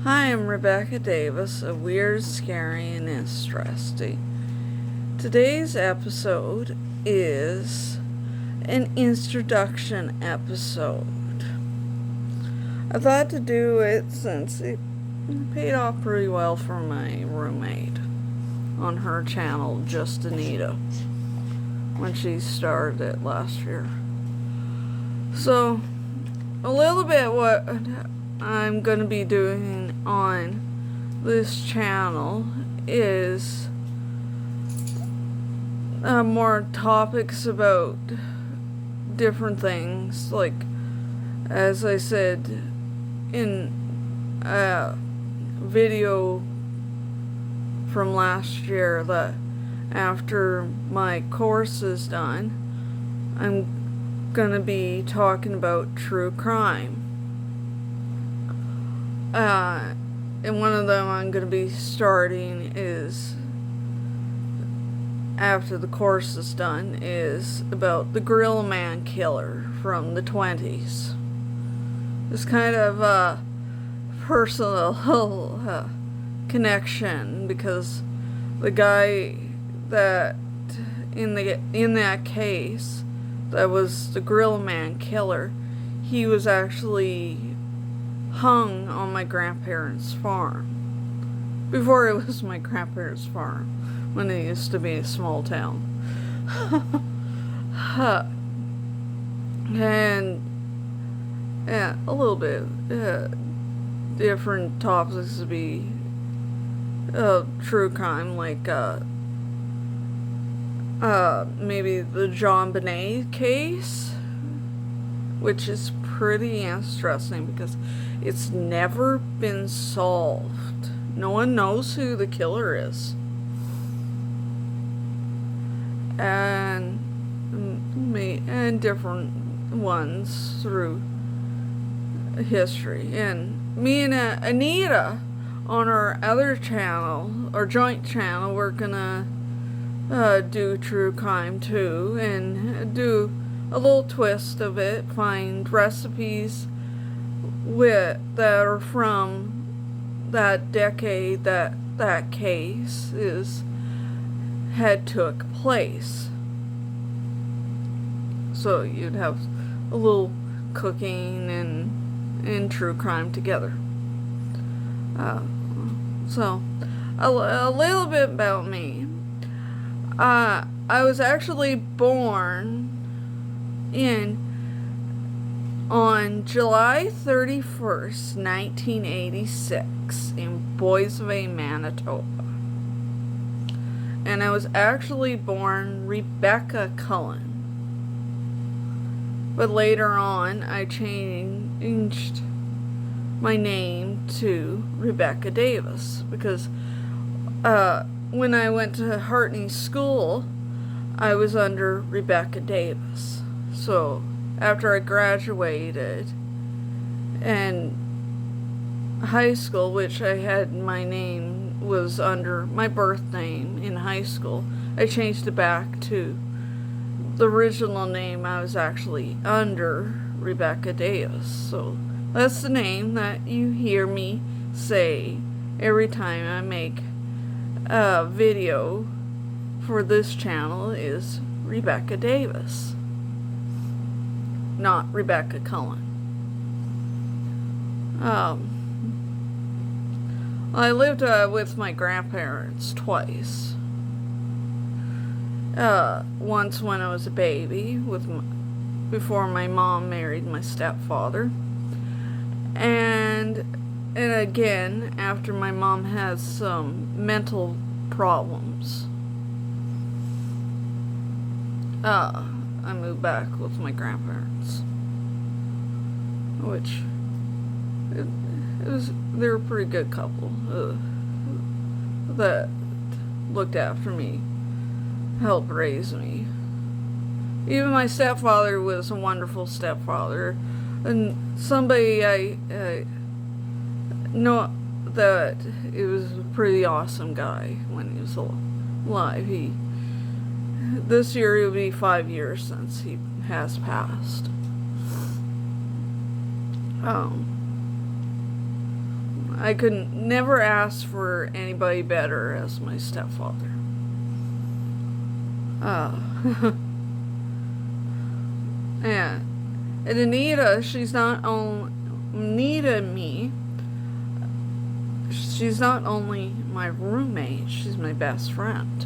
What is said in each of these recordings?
Hi, I'm Rebecca Davis of Weird, Scary, and Interesting. Today's episode is an introduction episode. I thought to do it since it paid off pretty well for my roommate on her channel, Just Anita, when she started it last year. So, a little bit what I'm going to be doing on this channel is more topics about different things, like, as I said in a video from last year, that after my course is done, I'm gonna be talking about true crime. And one of them I'm gonna be starting is, after the course is done, is about the Gorilla Man killer from the 20s. It's kind of a personal connection, because the guy that in that case that was the Gorilla Man killer, he was actually hung on my grandparents' farm before it was my grandparents' farm, when it used to be a small town. And yeah, a little bit different topics to be true crime, like maybe the JonBenét case, which is pretty interesting because it's never been solved. No one knows who the killer is. And different ones through history. And me and Anita, on our other channel, our joint channel, we're gonna do true crime too, and do a little twist of it, find recipes that are from that decade that case had took place. So you'd have a little cooking and true crime together. So a little bit about me. I was actually born on July 31st, 1986, in Boissevain, Manitoba. And I was actually born Rebecca Cullen. But later on, I changed my name to Rebecca Davis, because when I went to Hartney School, I was under Rebecca Davis. So after I graduated and high school, which I had my name was under my birth name in high school, I changed it back to the original name I was actually under, Rebecca Davis. So that's the name that you hear me say every time I make a video for this channel, is Rebecca Davis, not Rebecca Cullen. I lived with my grandparents twice. Once when I was a baby, before my mom married my stepfather, and again after my mom had some mental problems. I moved back with my grandparents, which they were a pretty good couple that looked after me, helped raise me. Even my stepfather was a wonderful stepfather, and somebody I know that he was a pretty awesome guy when he was alive. This year it'll be 5 years since he has passed. I could never ask for anybody better as my stepfather. Yeah. And Anita, she's not only Anita and me. She's not only my roommate, she's my best friend.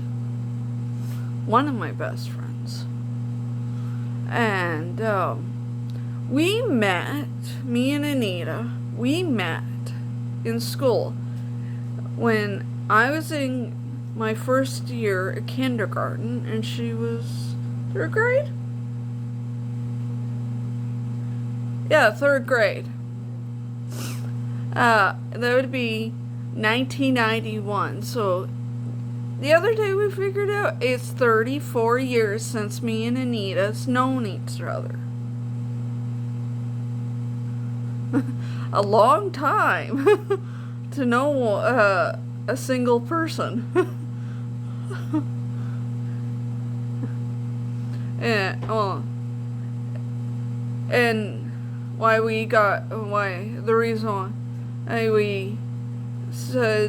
One of my best friends. And we met, me and Anita, we met in school when I was in my first year at kindergarten and she was third grade? Yeah, third grade. That would be 1991. So the other day we figured out it's 34 years since me and Anita's known each other. A long time to know a single person. And the reason why we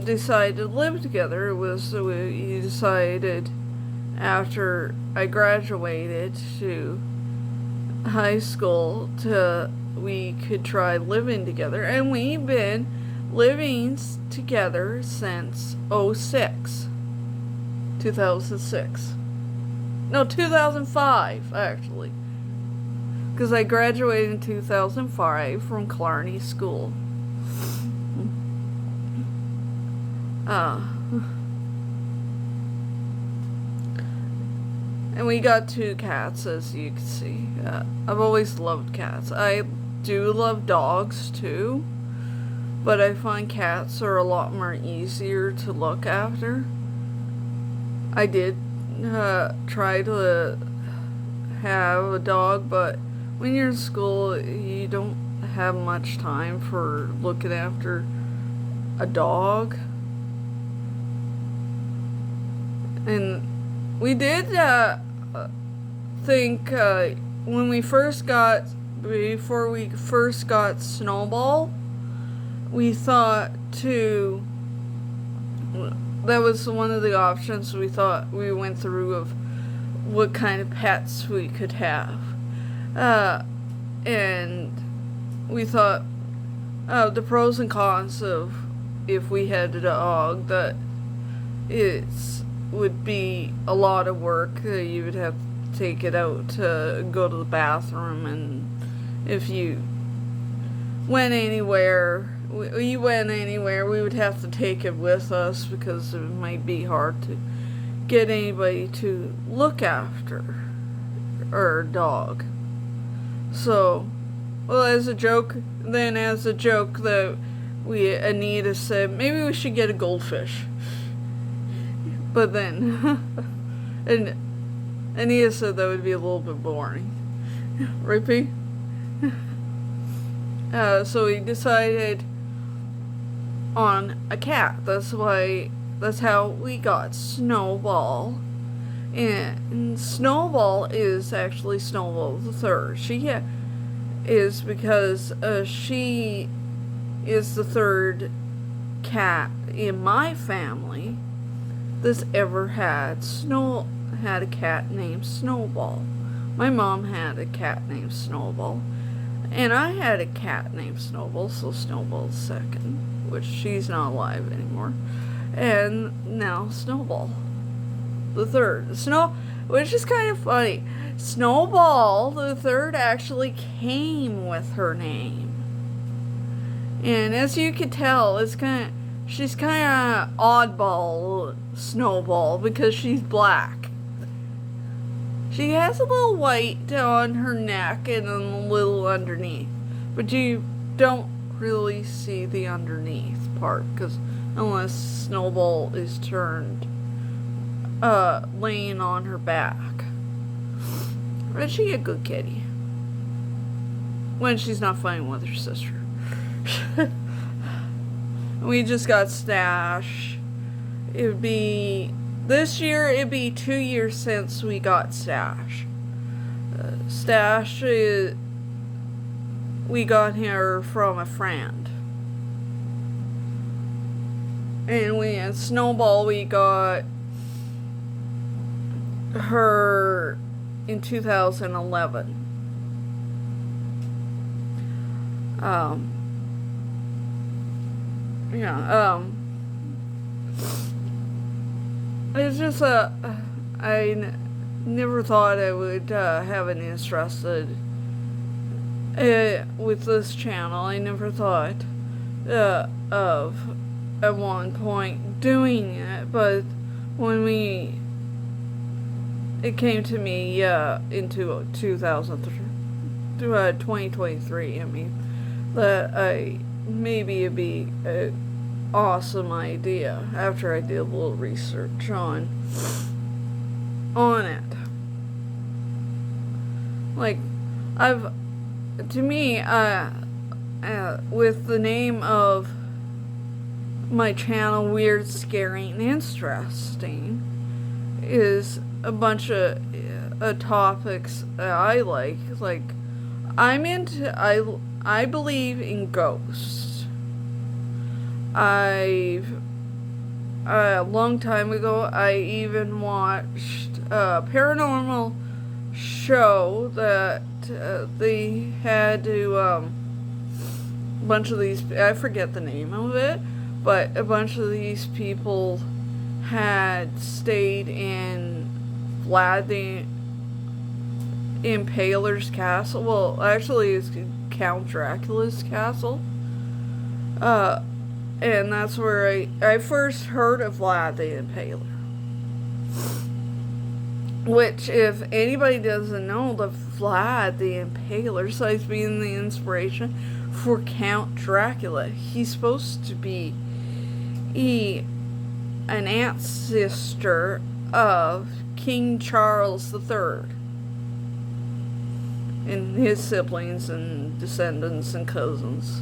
decided to live together was we decided after I graduated to high school we could try living together, and we've been living together since 2006. No, 2005 actually, because I graduated in 2005 from Clarny School. And we got 2 cats, as you can see. I've always loved cats. I do love dogs too, but I find cats are a lot more easier to look after. I did try to have a dog, but when you're in school, you don't have much time for looking after a dog. And we did think before we first got Snowball, we thought that was one of the options we went through of what kind of pets we could have. And we thought the pros and cons of if we had a dog, that it would be a lot of work. You would have to take it out to go to the bathroom, and if you went anywhere, we would have to take it with us because it might be hard to get anybody to look after our dog. So, as a joke, that Anita said maybe we should get a goldfish. But then, and Anita said that would be a little bit boring. Right, P? So we decided on a cat. That's how we got Snowball. And Snowball is actually Snowball the Third. She is because she is the third cat in my family that's ever had a cat named Snowball. My mom had a cat named Snowball, and I had a cat named Snowball, so Snowball's second, which she's not alive anymore. And now Snowball the Third. Which is kind of funny. Snowball the Third actually came with her name. And as you can tell, she's kind of oddball Snowball because she's black. She has a little white on her neck and a little underneath, but you don't really see the underneath part unless Snowball is turned laying on her back. But she's a good kitty when she's not fighting with her sister. We just got Stash. This year it'd be 2 years since we got Stash. Stash, we got her from a friend. And we at Snowball, we got her in 2011. Yeah, it's just never thought I would have an interest with this channel. I never thought of at one point doing it, but when it came to me into 2023, I mean, that maybe it'd be an awesome idea after I did a little research on it. Like, to me, with the name of my channel, Weird, Scary, and Interesting, is a bunch of topics that I like. Like, I believe in ghosts. A long time ago, I even watched a paranormal show that they had to, a bunch of these, I forget the name of it, but a bunch of these people had stayed in Vlad the Impaler's castle. Well, actually, it's Count Dracula's castle. And that's where I first heard of Vlad the Impaler. Which, if anybody doesn't know, the Vlad the Impaler, besides being the inspiration for Count Dracula, he's supposed to be an ancestor of King Charles III and his siblings and descendants and cousins.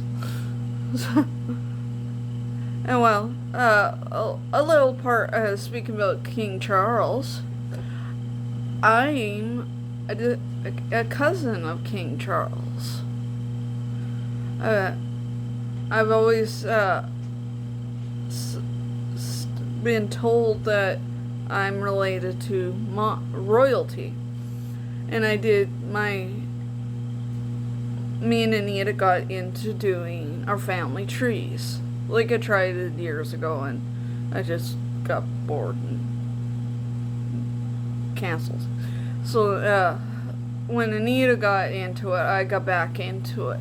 And well, a little part, speaking about King Charles, I'm a cousin of King Charles. I've always been told that I'm related to royalty. And me and Anita got into doing our family trees. Like, I tried it years ago and I just got bored and canceled. So, when Anita got into it, I got back into it.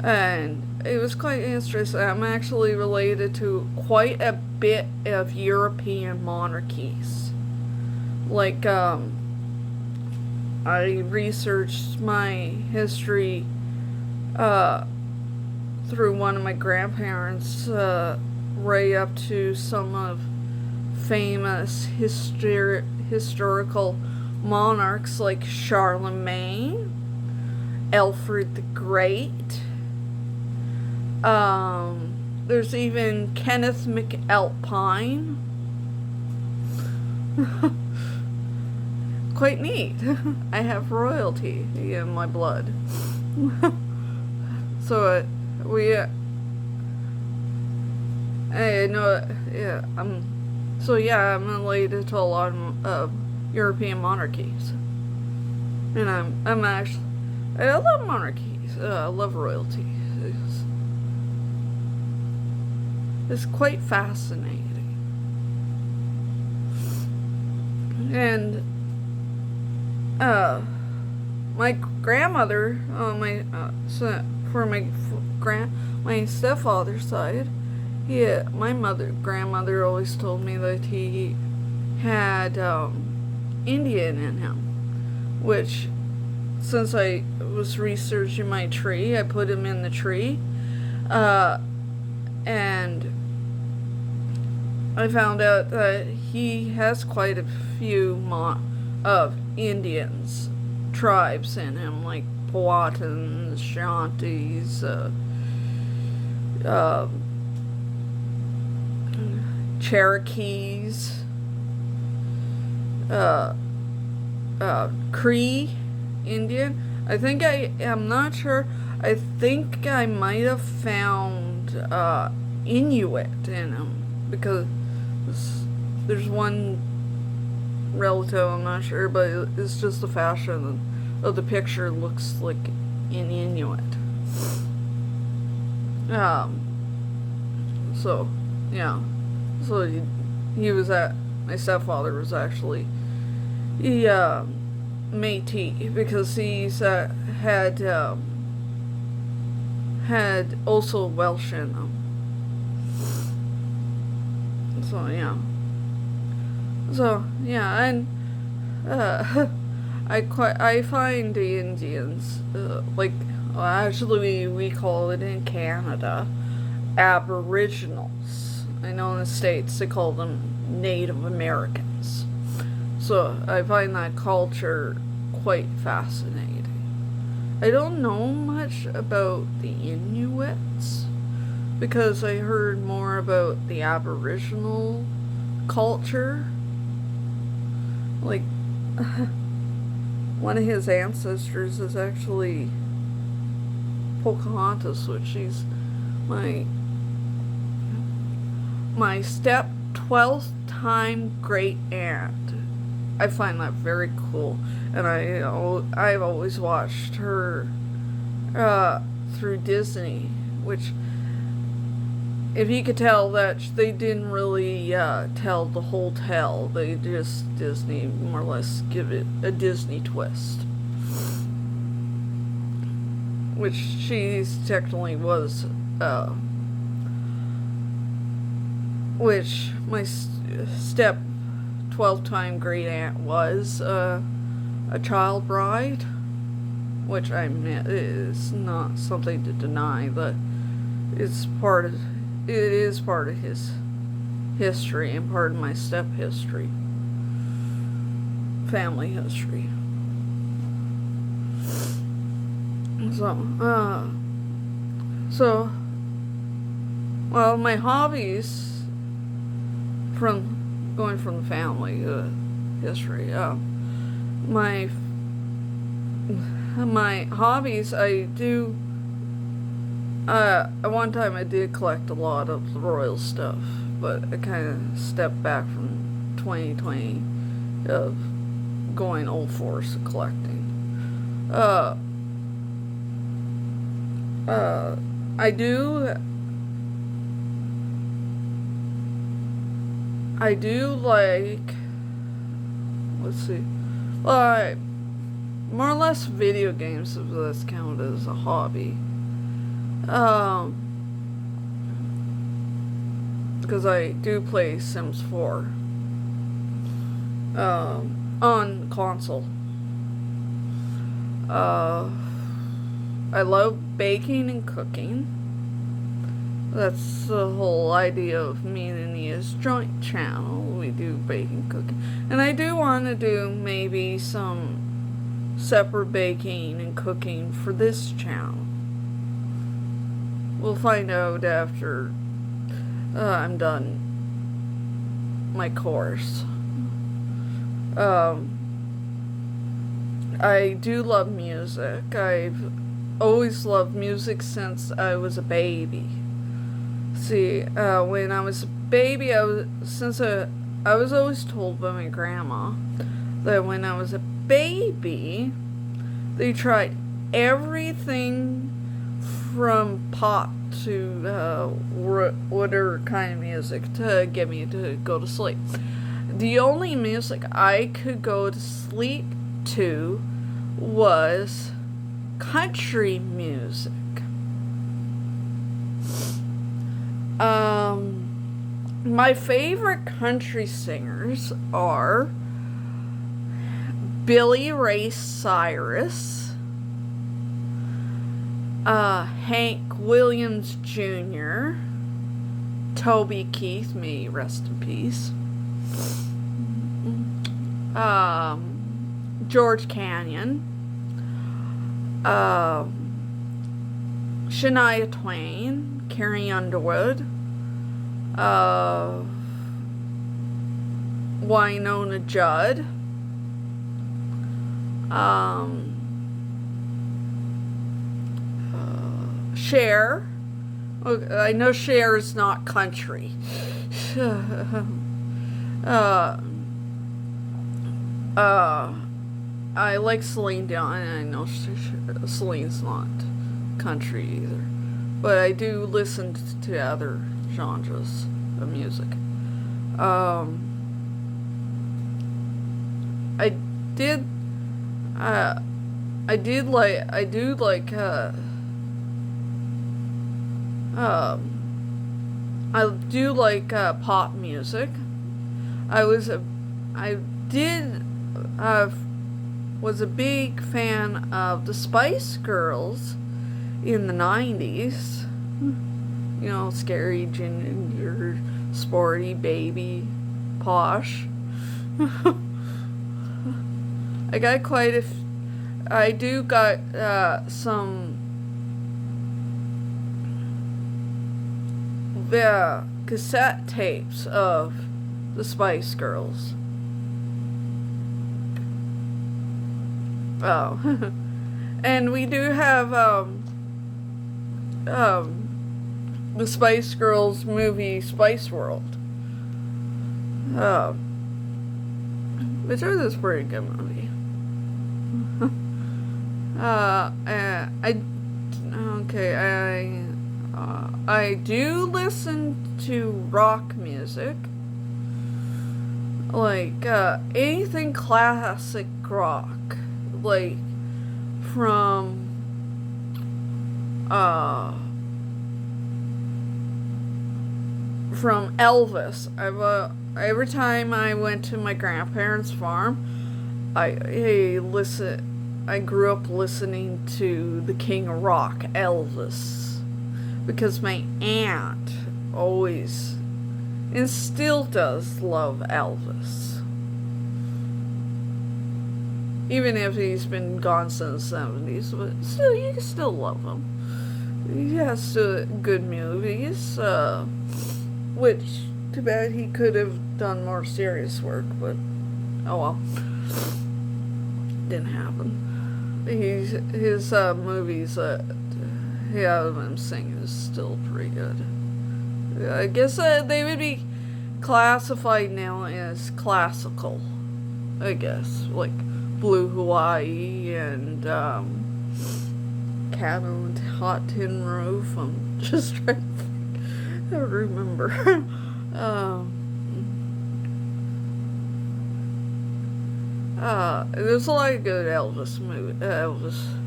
And it was quite interesting. I'm actually related to quite a bit of European monarchies. Like, I researched my history through one of my grandparents, right up to some of famous historical monarchs like Charlemagne, Alfred the Great. There's even Kenneth McAlpine. Quite neat. I have royalty in my blood. So I know, yeah, I'm related to a lot of European monarchies. And I'm actually, I love monarchies. I love royalty. It's quite fascinating. And my grandmother, my stepfather's side, my grandmother always told me that he had Indian in him, which, since I was researching my tree, I put him in the tree, and I found out that he has quite a few of Indians tribes in him, like Powhatans, Shanties, Cherokees, Cree Indian. I'm not sure. I think I might have found Inuit in them, because there's one relative, I'm not sure, but it's just the fashion of the picture looks like an Inuit. So, yeah. So he was my stepfather was actually, Métis, because he's, had also Welsh in them. So, yeah. So, yeah, and, I find the Indians, actually we call it in Canada Aboriginals. I know in the States they call them Native Americans. So I find that culture quite fascinating. I don't know much about the Inuits, because I heard more about the Aboriginal culture. Like, one of his ancestors is actually Pocahontas, which she's my step 12th time great aunt. I find that very cool, and I've always watched her through Disney, which, if you could tell, that they didn't really tell the whole tale. They just, Disney more or less give it a Disney twist, which she technically was, which my step 12-time great aunt was a child bride, which is not something to deny, but it is part of his history and part of my step history, family history. So, well, my hobbies, going from the family history, my hobbies, I do, at one time I did collect a lot of the royal stuff, but I kind of stepped back from 2020 of going old force and collecting. I do like, let's see, well, more or less video games, if that's counted as a hobby. Because I do play Sims 4 on console. I love baking and cooking. That's the whole idea of me and Nia's joint channel. We do baking and cooking. And I do want to do maybe some separate baking and cooking for this channel. We'll find out after I'm done my course. I do love music. I've always loved music since I was a baby. See, when I was a baby, I was always told by my grandma that when I was a baby, they tried everything from pop to whatever kind of music to get me to go to sleep. The only music I could go to sleep to was country music. My favorite country singers are Billy Ray Cyrus, Hank Williams Jr., Toby Keith, may he rest in peace, George Canyon, Shania Twain, Carrie Underwood, Wynonna Judd, Cher, Okay, I know Cher is not country. uh, uh, I like Celine Dion, and I know Celine's not country either. But I do listen to other genres of music. Um, I did, uh, I do like, I do like, pop music. I was a, I did, uh, was a big fan of the Spice Girls in the 90s. You know, Scary Ginger, Sporty Baby, Posh. I got quite a. I do got some cassette tapes of the Spice Girls. Oh, and we do have the Spice Girls movie Spice World. Which was a pretty good movie. I do listen to rock music, like anything classic rock, like from Elvis. Every time I went to my grandparents' farm, I grew up listening to the King of Rock, Elvis, because my aunt always and still does love Elvis. Even if he's been gone since the 70s, but still, you can still love him. He has good movies, which, too bad he could have done more serious work, but oh well. Didn't happen. His movies that he has him singing is still pretty good. I guess they would be classified now as classical, I guess, like Blue Hawaii and Cat on Hot Tin Roof. I'm just trying to think. I don't remember. There's a lot of good Elvis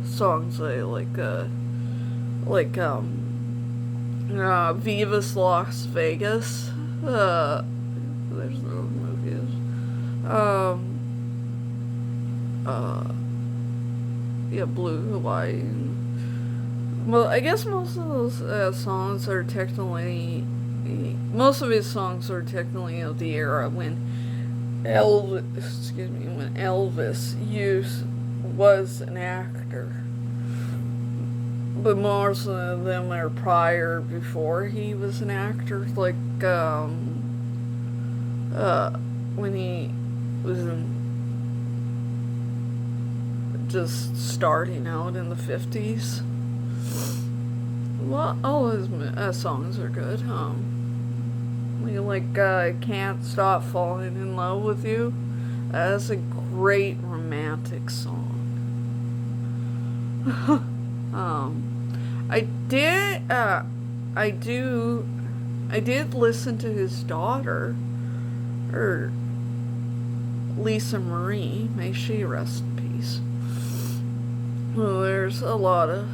songs I like. Vivas Las Vegas. There's no movies. Blue Hawaii. Well, I guess most of those songs are technically. Most of his songs are technically of the era when Elvis was an actor. But most of them are prior, before he was an actor, like when he was just starting out in the 50s. Well, all his songs are good. Can't Stop Falling in Love with You. That's a great romantic song. I did listen to his daughter, or Lisa Marie, may she rest in peace. Well, there's a lot of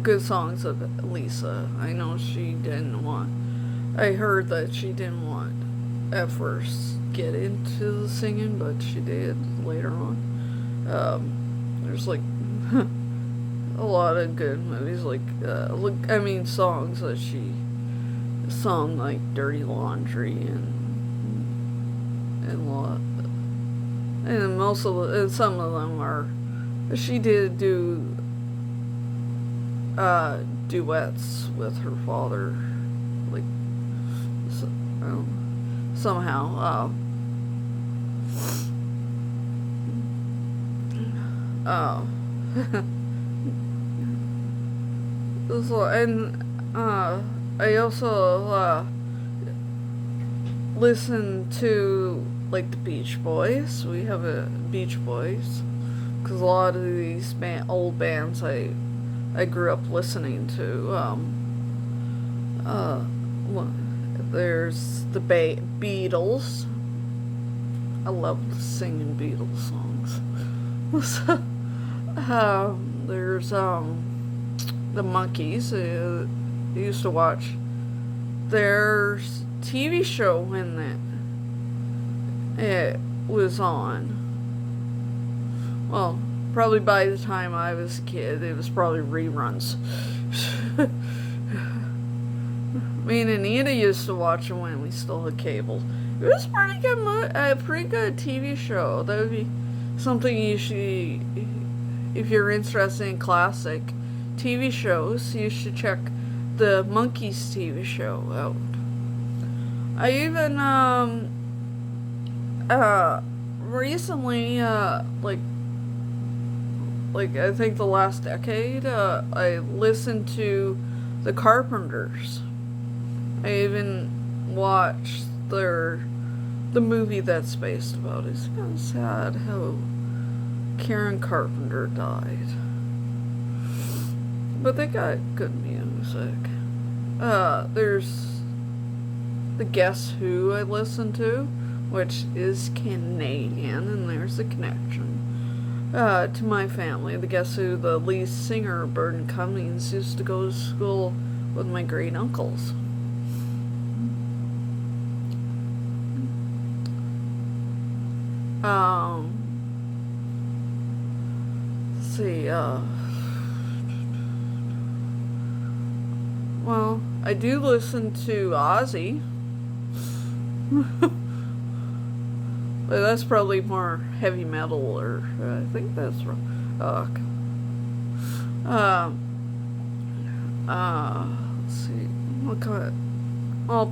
good songs of Lisa. I know she didn't want. I heard that she didn't want at first get into the singing, but she did later on. There's like a lot of good movies, songs that she sung, like Dirty Laundry and some of them are. She did do duets with her father, like somehow. So, and I also listen to like the Beach Boys. We have a Beach Boys because a lot of these old bands I grew up listening to. There's the Beatles. I love singing Beatles songs. There's the Monkees. I used to watch their TV show when it was on. Well, probably by the time I was a kid, it was probably reruns. Me and Anita used to watch it when we still had cable. It was pretty good, a pretty good TV show. That would be something you should, if you're interested in classic TV shows, you should check the Monkees TV show out. I even recently like I think the last decade, I listened to the Carpenters. I even watched the movie that's based about it. It's kind of sad how Karen Carpenter died. But they got good music. There's the Guess Who I listen to, which is Canadian, and there's a connection to my family. The Guess Who, the lead singer, Burton Cummings, used to go to school with my great uncles. Let's see, well, I do listen to Ozzy. But that's probably more heavy metal, or I think that's wrong. Let's see,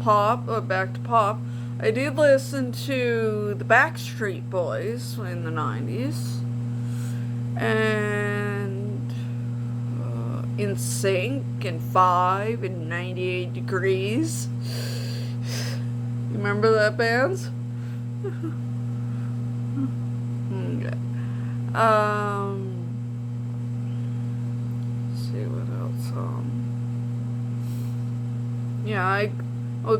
pop, back to pop. I did listen to the Backstreet Boys in the 90s, and NSYNC, and Five, and 98 Degrees. Remember that bands? Okay. Let's see what else.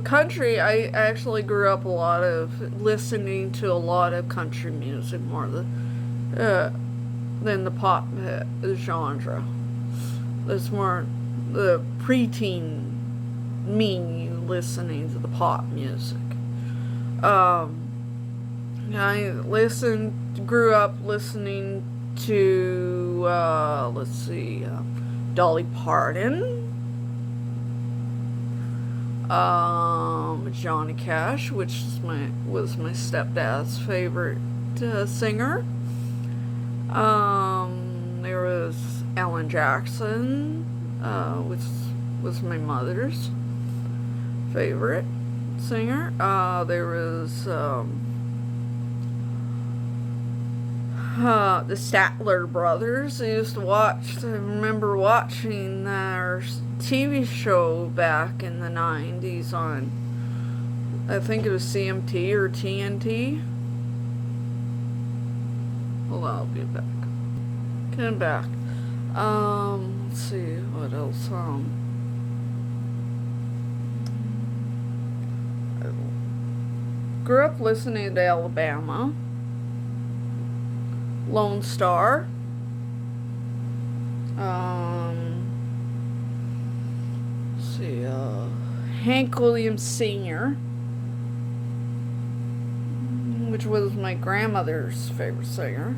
Country. I actually grew up listening to a lot of country music more than the pop genre. That's more the preteen me listening to the pop music. I grew up listening to Dolly Parton. Johnny Cash, which was my stepdad's favorite singer. There was Alan Jackson, which was my mother's favorite singer. There was the Statler Brothers. I remember watching their TV show back in the 90s on, I think it was CMT or TNT. Hold on, I'll be back. Coming back. Let's see, what else? I grew up listening to Alabama. Lone Star. Let's see, Hank Williams Sr., which was my grandmother's favorite singer.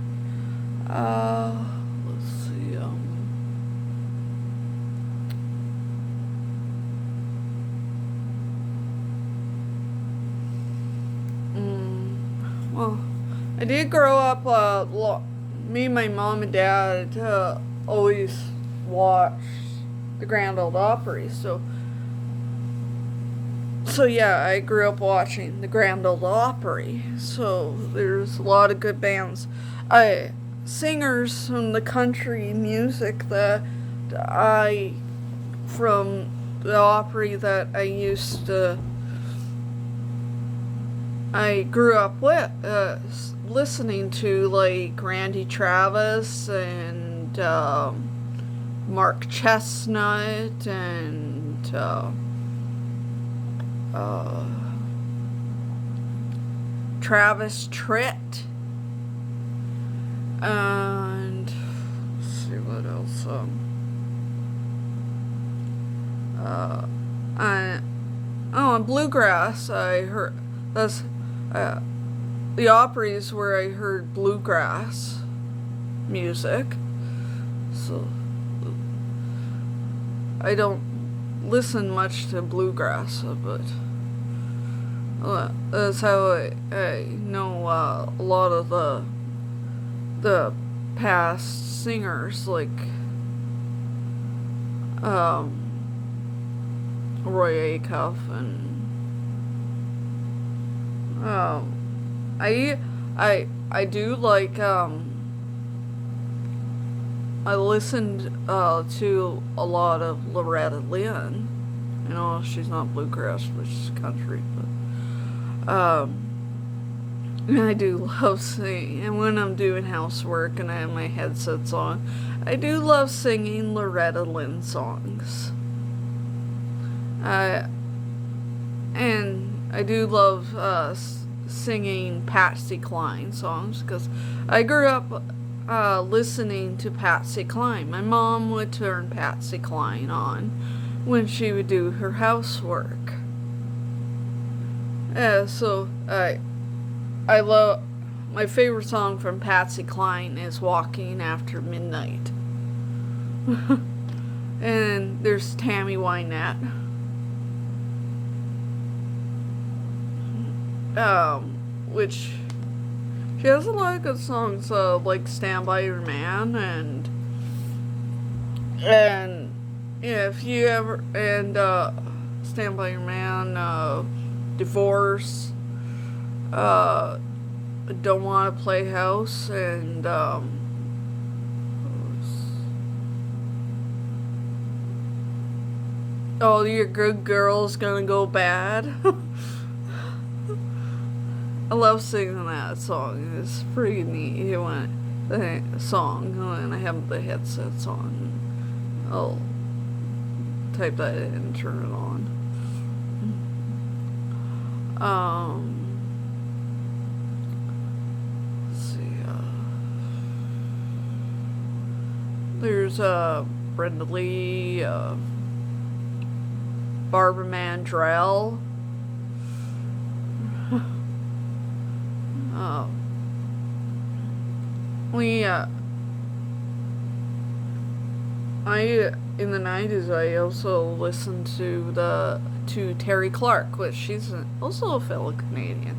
Let's see, well, I did grow up, me and my mom and dad always watched the Grand Ole Opry, so yeah, I grew up watching the Grand Ole Opry, so there's a lot of good bands. Singers from the country music that from the Opry that I grew up with, listening to, like Randy Travis and Mark Chestnut and Travis Tritt, and let's see what else. And bluegrass. I heard that's the Opry's where I heard bluegrass music. So I don't listen much to bluegrass, but that's how I know a lot of the past singers, like Roy Acuff, and I do like I listened to a lot of Loretta Lynn. You know, she's not bluegrass, but she's country. But and I do love singing. And when I'm doing housework and I have my headsets on, I do love singing Loretta Lynn songs. And I do love singing Patsy Cline songs, because I grew up listening to Patsy Cline. My mom would turn Patsy Cline on when she would do her housework. So I love, my favorite song from Patsy Cline is Walking After Midnight. And there's Tammy Wynette. Which she has a lot of good songs, like Stand By Your Man, and yeah, if you ever, and Stand By Your Man, Divorce, Don't Want to Play House, and Oh, Your Good Girl's Gonna Go Bad. I love singing that song. It's pretty neat when the song when I have the headsets on. I'll type that in and turn it on. Let's see. There's Brenda Lee, Barbara Mandrell. In the 90s, I also listened to Terry Clark, which she's also a fellow Canadian.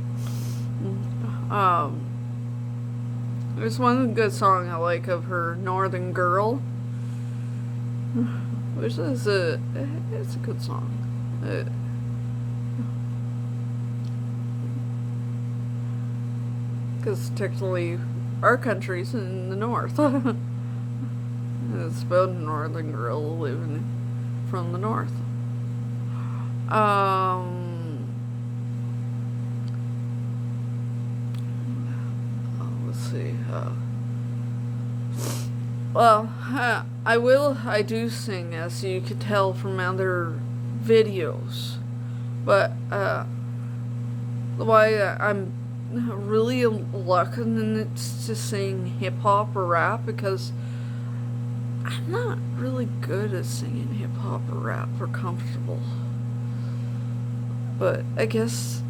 There's one good song I like of her, Northern Girl, which is it's a good song. Because technically our country's in the north. It's about a northern girl living from the north. Let's see. I do sing, as you could tell from other videos. But why I'm really reluctant to sing hip hop or rap, because I'm not really good at singing hip hop or rap or comfortable. But I guess,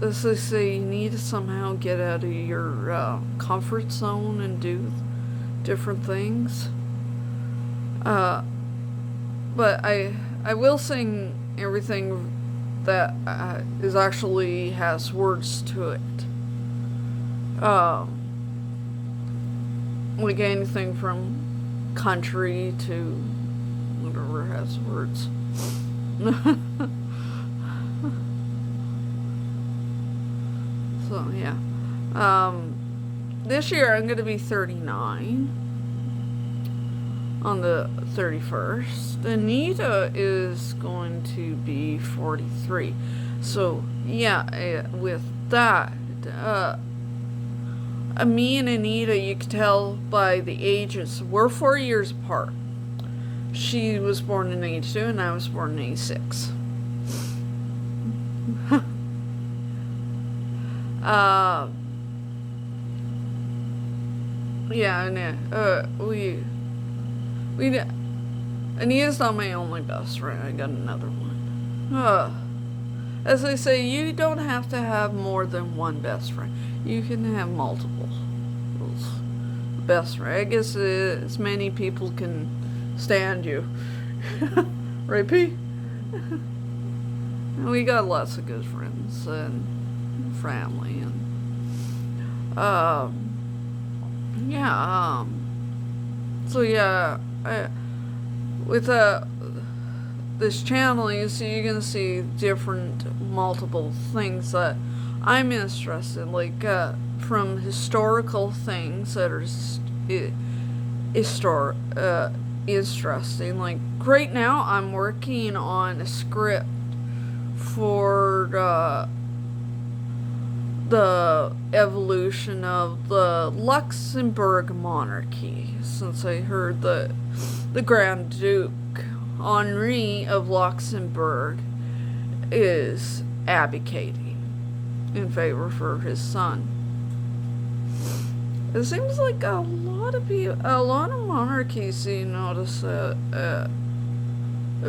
as they say, you need to somehow get out of your comfort zone and do different things. But I will sing everything that is actually has words to it. Like anything from country to whatever has words. So yeah. This year I'm gonna be 39. on the 31st. Anita is going to be 43. So, yeah, with that, me and Anita, you could tell by the ages, we're 4 years apart. She was born in 82 and I was born in 86. Yeah, and Anita's not my only best friend. I got another one. As I say, you don't have to have more than one best friend. You can have multiple best friend. I guess as many people can stand you. Right, P? We got lots of good friends and family and so yeah, with this channel, you're gonna see different multiple things that I'm interested in, like from historical things that are interesting. Like right now I'm working on a script for the evolution of the Luxembourg monarchy, since I heard the Grand Duke Henri of Luxembourg is abdicating in favor for his son. It seems like a lot of monarchies, you notice, have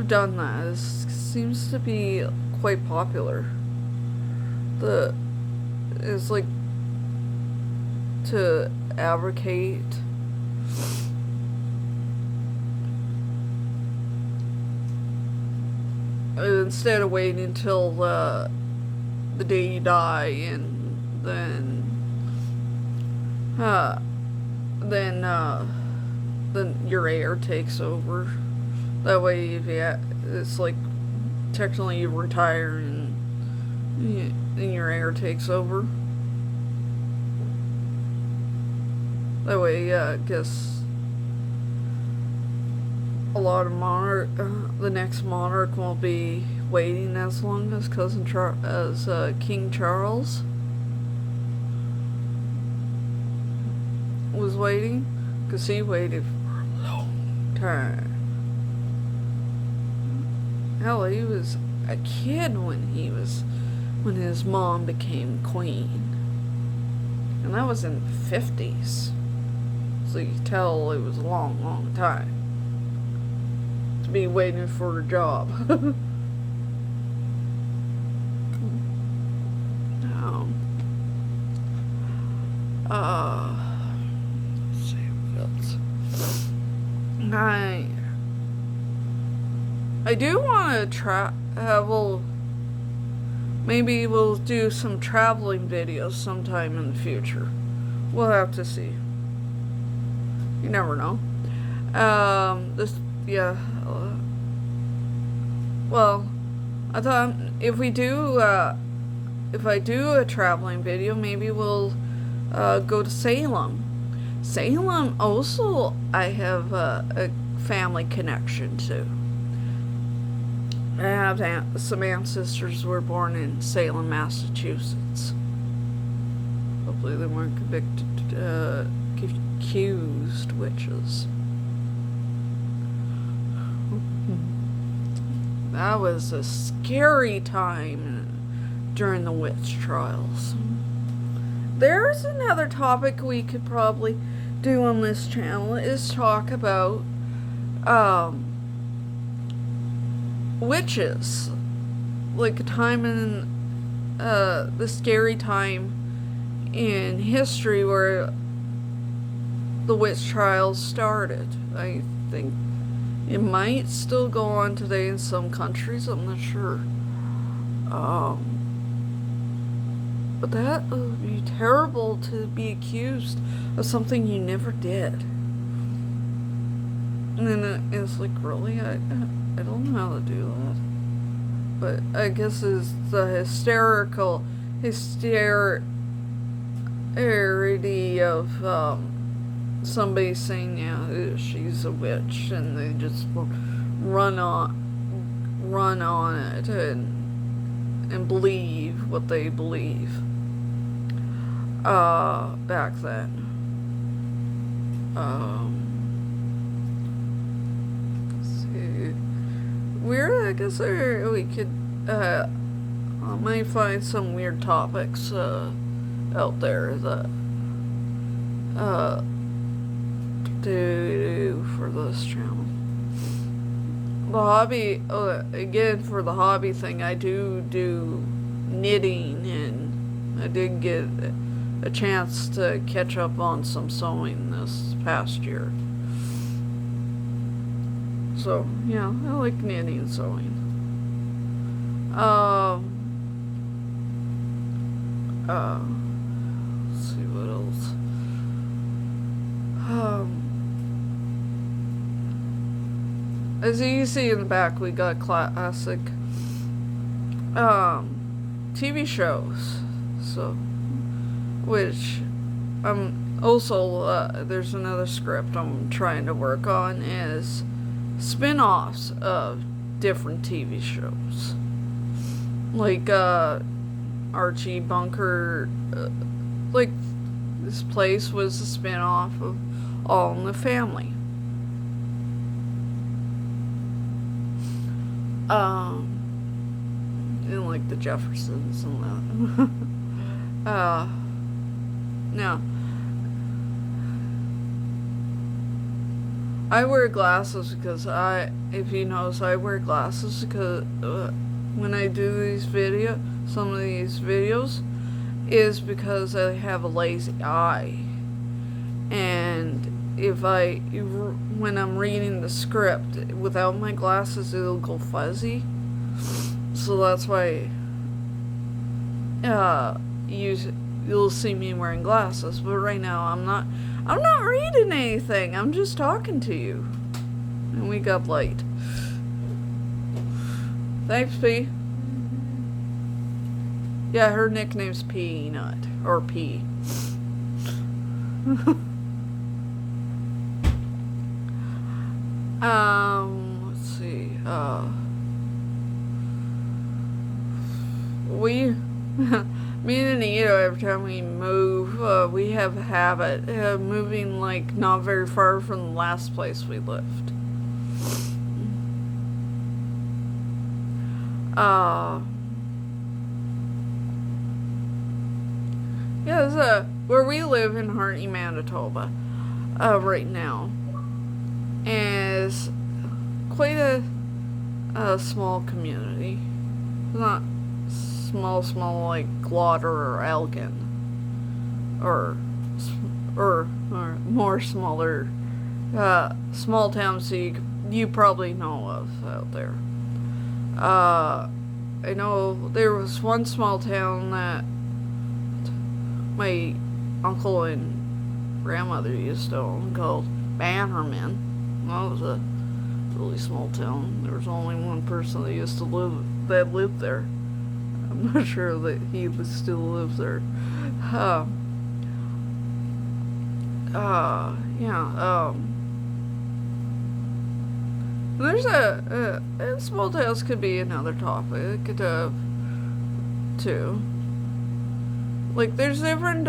done that. It seems to be quite popular. It's like to advocate instead of waiting until the day you die and then your heir takes over. That way, it's like technically you retire and your heir takes over. That way, I guess a lot of the next monarch won't be waiting as long as King Charles was waiting, because he waited for a long time. Hell, he was a kid when his mom became queen, and that was in the 50s. So you can tell it was a long, long time to be waiting for a job. Let's see what else. I do want to travel. Maybe we'll do some traveling videos sometime in the future. We'll have to see. You never know. Well, I thought if I do a traveling video, maybe we'll go to Salem. Salem also, I have a family connection to. I have some ancestors who were born in Salem, Massachusetts. Hopefully they weren't accused witches. That was a scary time during the witch trials. There's another topic we could probably do on this channel, is talk about witches, like a time in the scary time in history where the witch trials started. I think it might still go on today in some countries, I'm not sure. But that would be terrible, to be accused of something you never did. And then it's like, really? I don't know how to do that. But I guess it's the hysterity of somebody saying, yeah, she's a witch, and they just run on it and believe what they believe. Back then. Let's see. Weird, I guess we could, I might find some weird topics, out there that, do for this channel. The hobby, again, for the hobby thing, I do knitting, and I did get a chance to catch up on some sewing this past year. So, yeah, I like knitting and sewing. Let's see what else. As you see in the back, we got classic TV shows. So, which I'm also, there's another script I'm trying to work on, is spin-offs of different TV shows. Like, Archie Bunker, like, this place was a spin-off of All in the Family. And like the Jeffersons and that. Now, I wear glasses because if you notice, I wear glasses because when I do some of these videos, is because I have a lazy eye. And when I'm reading the script, without my glasses, it'll go fuzzy. So that's why, you'll see me wearing glasses. But right now, I'm not reading anything. I'm just talking to you. And we got light. Thanks, P. Yeah, her nickname's Peanut. Or P. Let's see, me and Anita, every time we move, we have a habit of moving, like, not very far from the last place we lived. Yeah, where we live in Hartney, Manitoba, right now, is quite a small community. Not small like Glodder or Elgin, or more smaller, small towns you probably know of out there. I know there was one small town that my uncle and grandmother used to own, called Bannerman. That was a really small town. There was only one person that lived there. I'm not sure that he still lives there. There's small towns could be another topic, too. Like, there's different,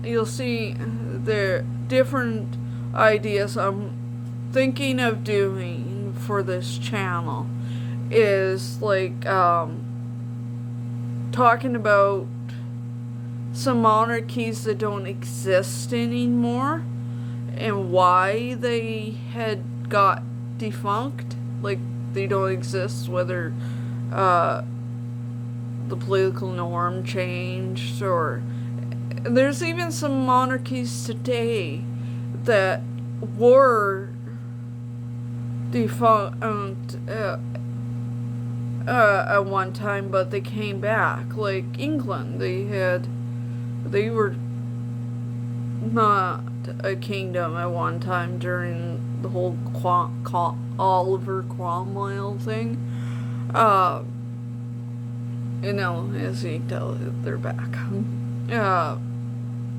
you'll see there different ideas I'm thinking of doing for this channel, is like, talking about some monarchies that don't exist anymore and why they had got defunct, like they don't exist, whether the political norm changed, or there's even some monarchies today that were defunct at one time, but they came back. Like England, they were not a kingdom at one time during the whole Oliver Cromwell thing. As you can tell, they're back.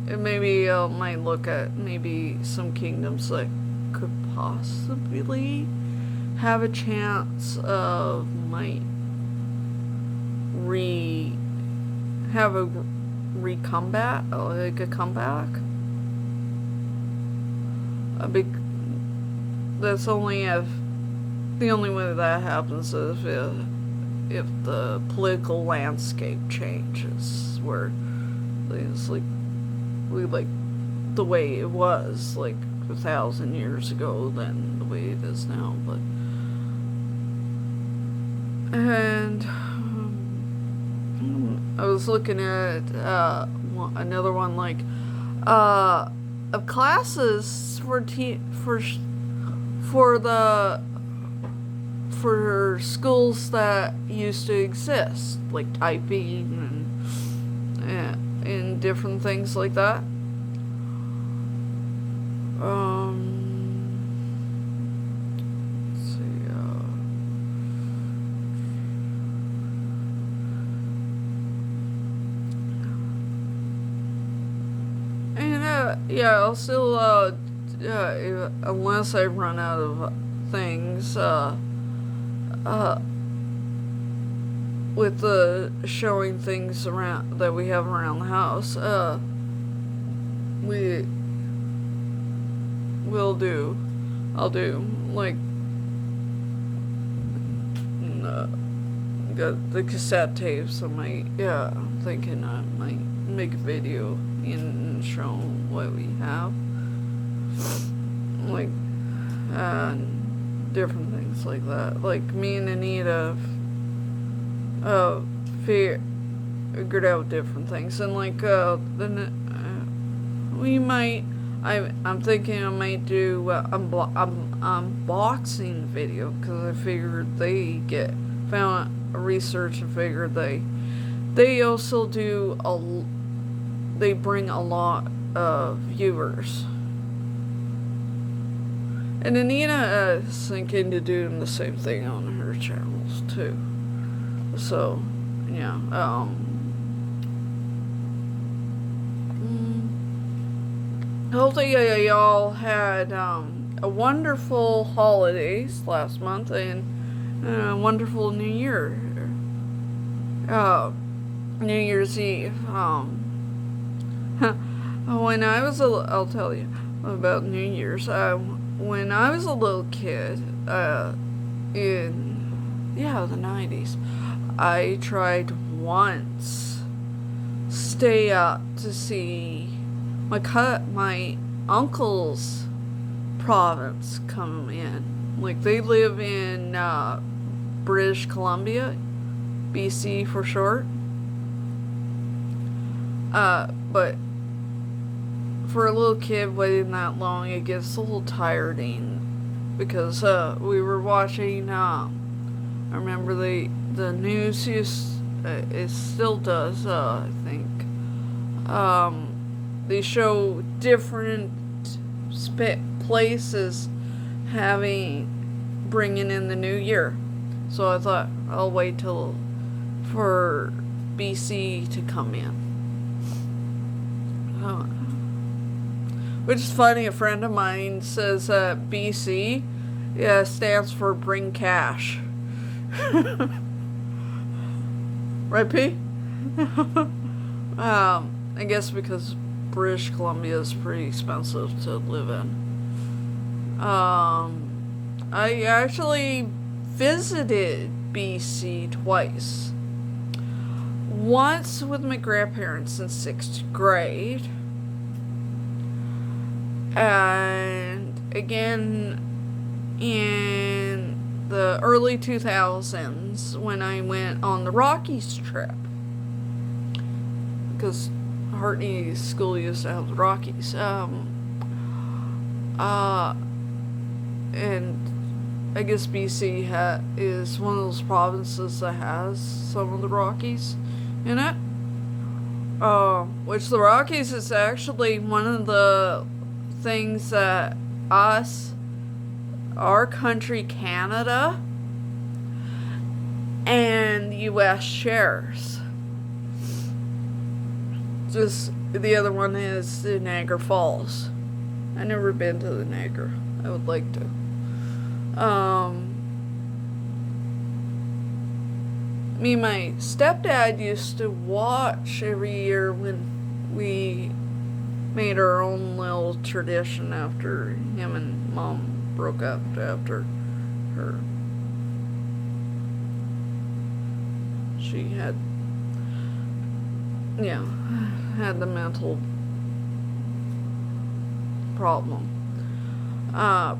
maybe I might look at maybe some kingdoms that could possibly have a chance of might have a comeback, like a comeback. That's only if the only way that happens is if the political landscape changes, where it's like the way it was like 1,000 years ago than the way it is now. But and I was looking at another one like of classes for schools that used to exist, like typing and different things like that. Let's see. And yeah, I'll still unless I run out of things. With the showing things around that we have around the house, I'll do like got the cassette tapes. I'm thinking I might make a video and show what we have, like different things like that. Like me and Anita figured out different things, and like then we might. I'm thinking I might do unboxing video, because I figured found a research and figured they also they bring a lot of viewers. And Anita is thinking to do the same thing on her channels too. So, yeah. Hopefully y'all had a wonderful holidays last month and a wonderful New Year. New Year's Eve. When I was I'll tell you about New Year's. When I was a little kid, in the 90s, I tried once stay up to see my uncle's province come in. Like, they live in British Columbia, BC for short. But for a little kid waiting that long, it gets a little tiring, because we were watching. I remember the news it still does. I think they show different places bringing in the new year. So I thought I'll wait for BC to come in. Which is funny, a friend of mine says BC stands for bring cash. Right, P? I guess because British Columbia is pretty expensive to live in. I actually visited BC twice. Once with my grandparents in 6th grade. And again in the early 2000s when I went on the Rockies trip. Because Hartney School used to have the Rockies. And I guess BC is one of those provinces that has some of the Rockies in it. Which the Rockies is actually one of the things that our country, Canada, and the U.S. shares. Just the other one is the Niagara Falls. I've never been to the Niagara. I would like to. Me and my stepdad used to watch every year when we made our own little tradition after him and Mom broke up after her. She had, had the mental problem,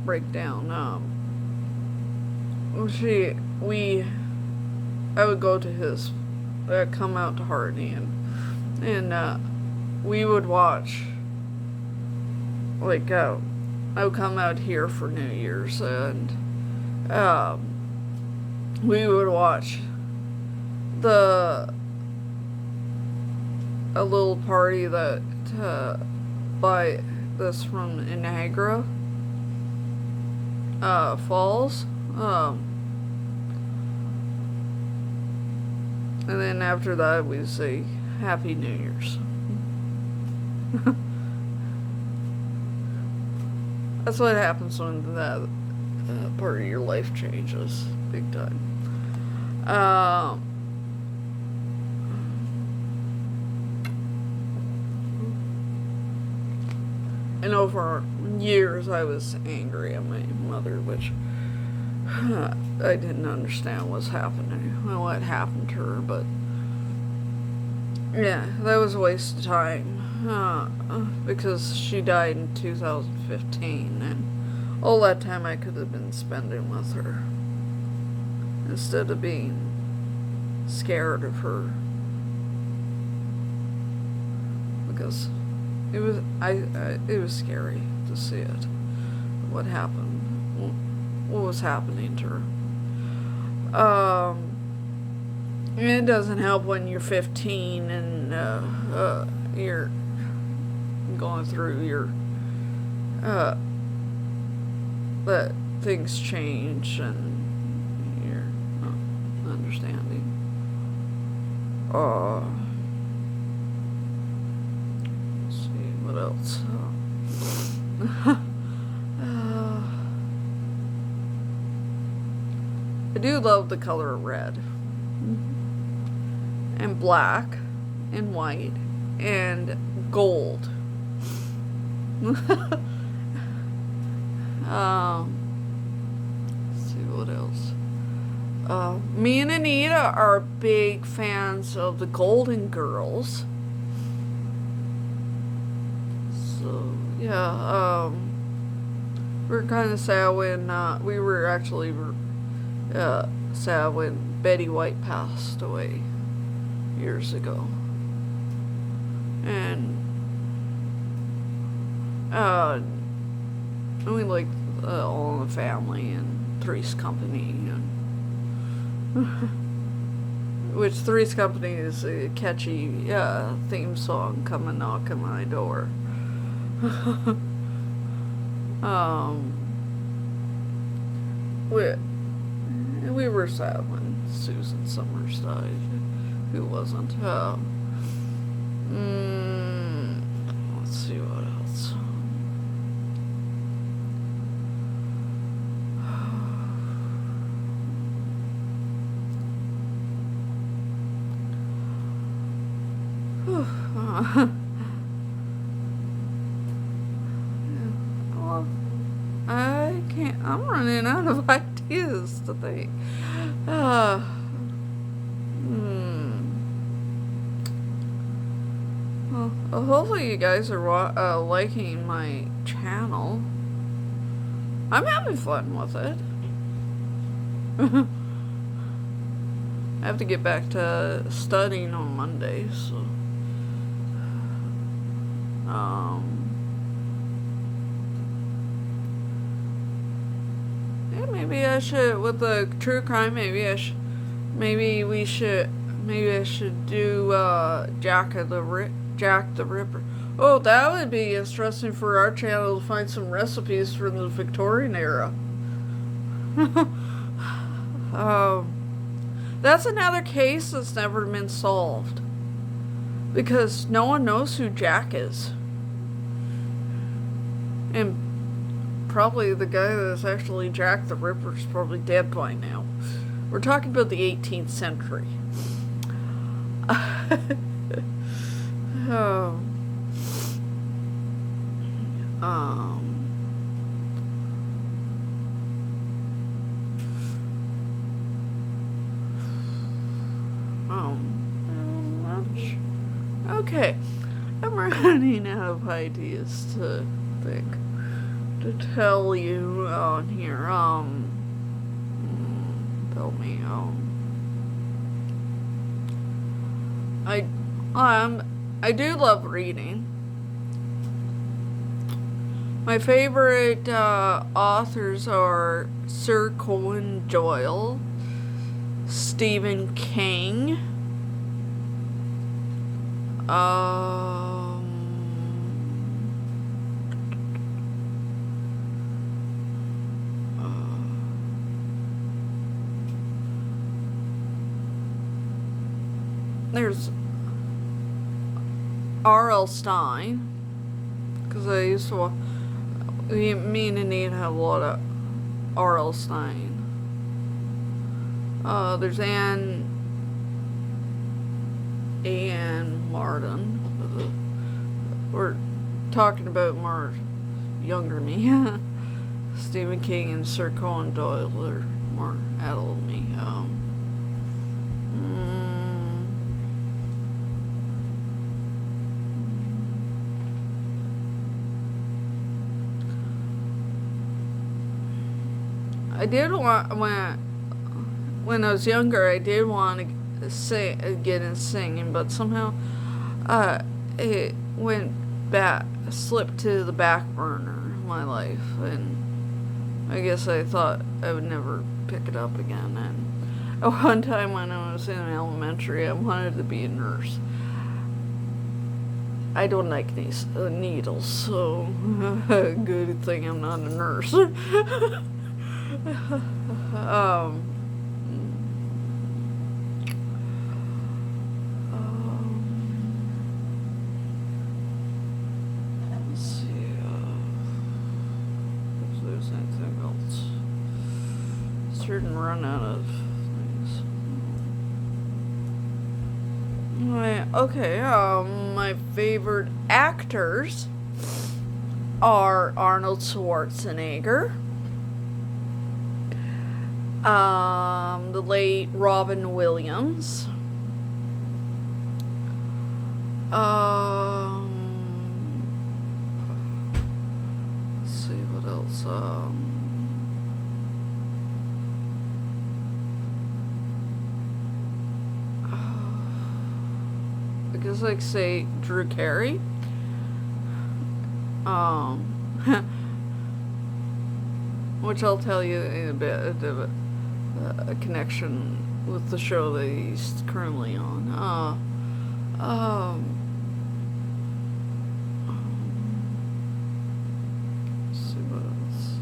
breakdown. I would go to his, come out to Hartney, and we would watch, like, I would come out here for New Year's, and we would watch a little party that, by this from Niagara Falls, and then after that we'd say Happy New Year's. That's what happens when that part of your life changes big time. And over years I was angry at my mother, which I didn't understand what was happening, what happened to her, but yeah, that was a waste of time, because she died in 2015, and all that time I could have been spending with her, instead of being scared of her, because it was scary to see it, what happened, what was happening to her. It doesn't help when you're 15 and you're going through your that things change and you're not understanding. Let's see what else. I do love the color red, and black, and white, and gold. Let's see what else. Me and Anita are big fans of the Golden Girls. So yeah, we were kind of sad when we were actually sad when Betty White passed away years ago, and we liked All in the Family and Three's Company, and which Three's Company is a catchy theme song, "Come and Knock on My Door." We were sad when Susan Summers died. Who wasn't? Let's see what else. Well, I'm running out of ideas to think. Well, hopefully you guys are liking my channel. I'm having fun with it. I have to get back to studying on Monday, so yeah, maybe I should, with the true crime, maybe I should do Jack the Ripper. Oh, that would be interesting for our channel to find some recipes from the Victorian era. That's another case that's never been solved. because no one knows who Jack is. And probably the guy that's actually Jack the Ripper is probably dead by now. We're talking about the 18th century. Oh. Okay, I'm running out of ideas to think to tell you on here. Tell me. I do love reading. My favorite authors are Sir Conan Doyle, Stephen King, there's R.L. Stein, because I used to, me and Anita have a lot of R.L. Stein. There's Anne Martin. We're talking about more younger than me. Stephen King and Sir Conan Doyle are more adult than me. I did want, when I was younger, I did want to get in singing, but somehow it slipped to the back burner of my life, and I guess I thought I would never pick it up again. And one time when I was in elementary, I wanted to be a nurse. I don't like needles, so good thing I'm not a nurse. Let's see if there's anything else. Starting to run out of things. Okay, my favorite actors are Arnold Schwarzenegger, the late Robin Williams, let's see what else, I guess I could say Drew Carey, which I'll tell you in a bit, a connection with the show that he's currently on. Let's see what else.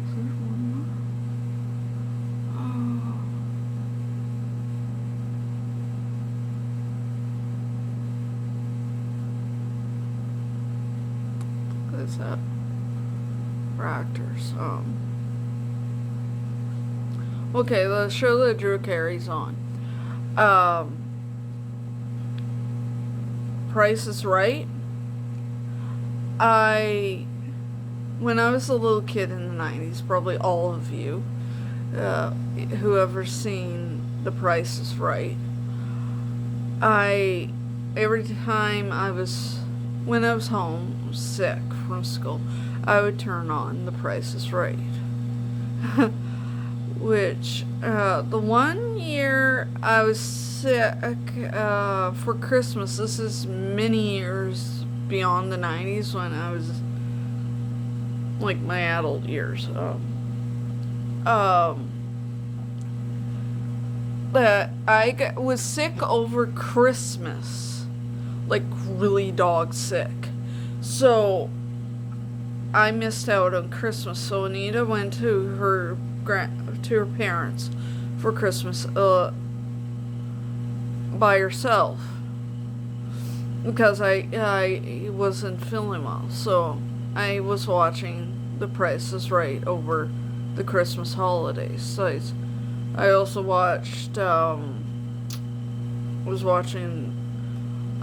Is there one more? What is that? For actors. Okay, the show that Drew Carey's on. Price is Right. When I was a little kid in the 90s, probably all of you, whoever's seen The Price is Right, every time when I was home, sick from school, I would turn on The Price is Right. Which, the one year I was sick for Christmas, this is many years beyond the 90s when I was, like, my adult years. But I was sick over Christmas. Like, really dog sick. So I missed out on Christmas, so Anita went to her parents for Christmas by herself because I wasn't feeling well. So I was watching The Price is Right over the Christmas holidays. So I also watched, was watching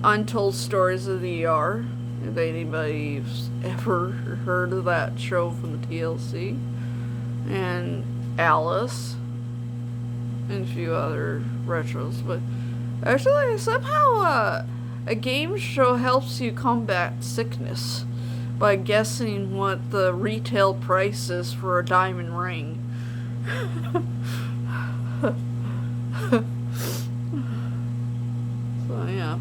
Untold Stories of the ER. If anybody's ever heard of that show from the TLC. And Alice. And a few other retros. But actually, somehow a game show helps you combat sickness by guessing what the retail price is for a diamond ring. So yeah,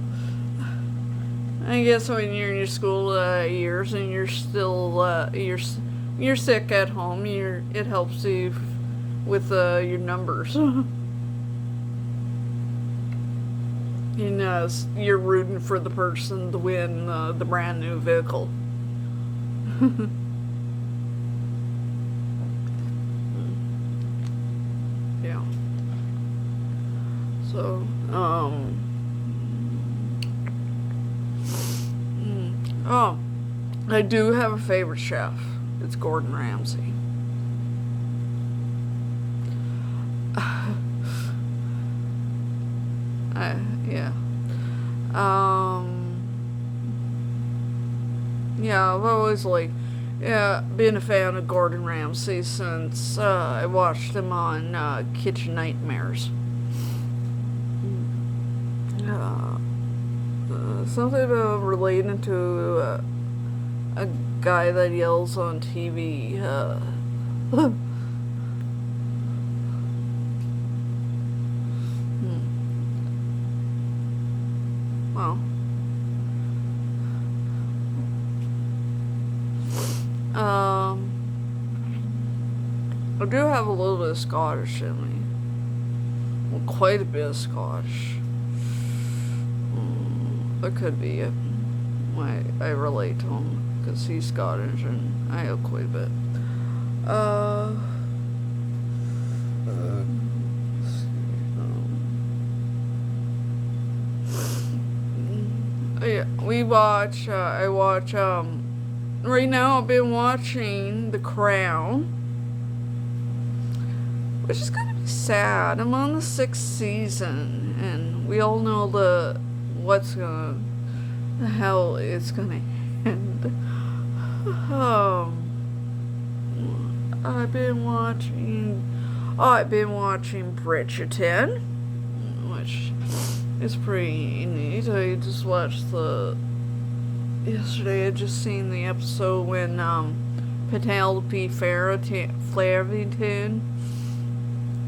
I guess when you're in your school years and you're still you're sick at home, it helps you with your numbers. You know, you're rooting for the person to win the brand new vehicle. Yeah. So, oh, I do have a favorite chef. It's Gordon Ramsay. Yeah. Yeah, I've always been a fan of Gordon Ramsay since I watched him on Kitchen Nightmares. Something about relating to a guy that yells on TV. Well, I do have a little bit of Scottish in me. Well, quite a bit of Scottish. That could be it. I relate to him because he's Scottish and I have quite a bit. Yeah, I watch, right now I've been watching The Crown, which is gonna be sad. I'm on the 6th season, and we all know how it's gonna end. I've been watching Bridgerton, which is pretty neat. I just watched yesterday I just seen the episode when Penelope Flavington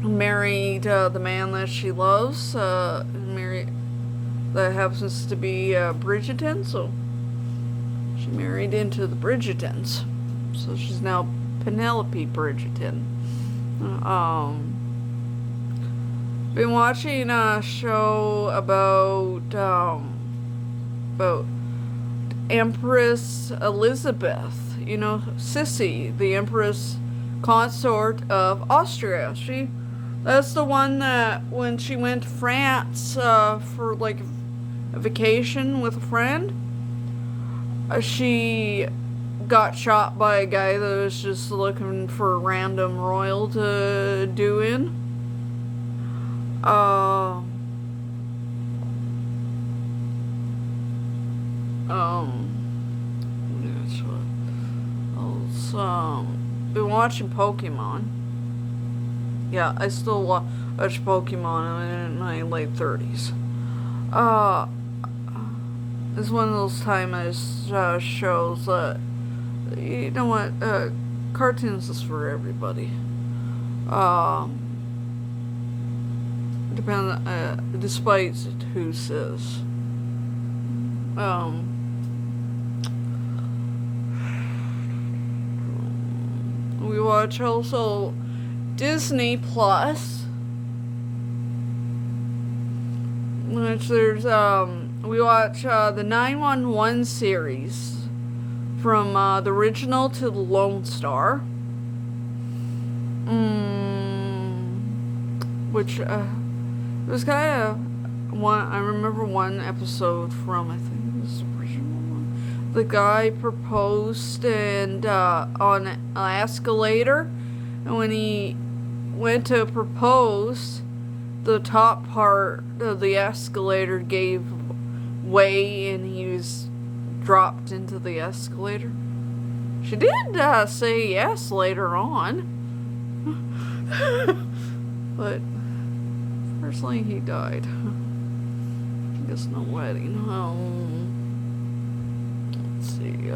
married the man that she loves, that happens to be Bridgerton, so she married into the Bridgertons. So she's now Penelope Bridgerton. Been watching a show about Empress Elizabeth, you know, Sissy, the Empress Consort of Austria. That's the one that when she went to France for like a vacation with a friend, she got shot by a guy that was just looking for a random royal to do in. That's what else. Been watching Pokemon. Yeah, I still watch Pokemon. I'm in my late 30s. It's one of those timeless shows that, you know what, cartoons is for everybody. Despite who says. We watch also Disney Plus, which there's we watch the 911 series from the original to the Lone Star, which was kind of I remember one episode from, I think it was the original one. The guy proposed and on an escalator, and when he went to propose, the top part of the escalator gave way, and he was dropped into the escalator. She did say yes later on, but personally, he died. I guess no wedding. Let's see.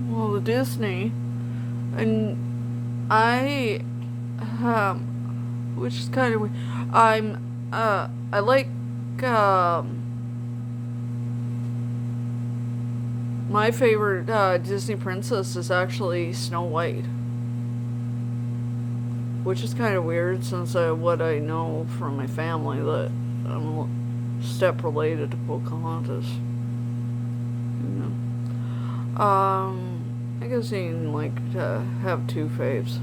Well, the Disney, and I, which is kind of weird. I like, my favorite Disney princess is actually Snow White, which is kind of weird since what I know from my family that I'm step related to Pocahontas. You know. I guess you can like have two faves.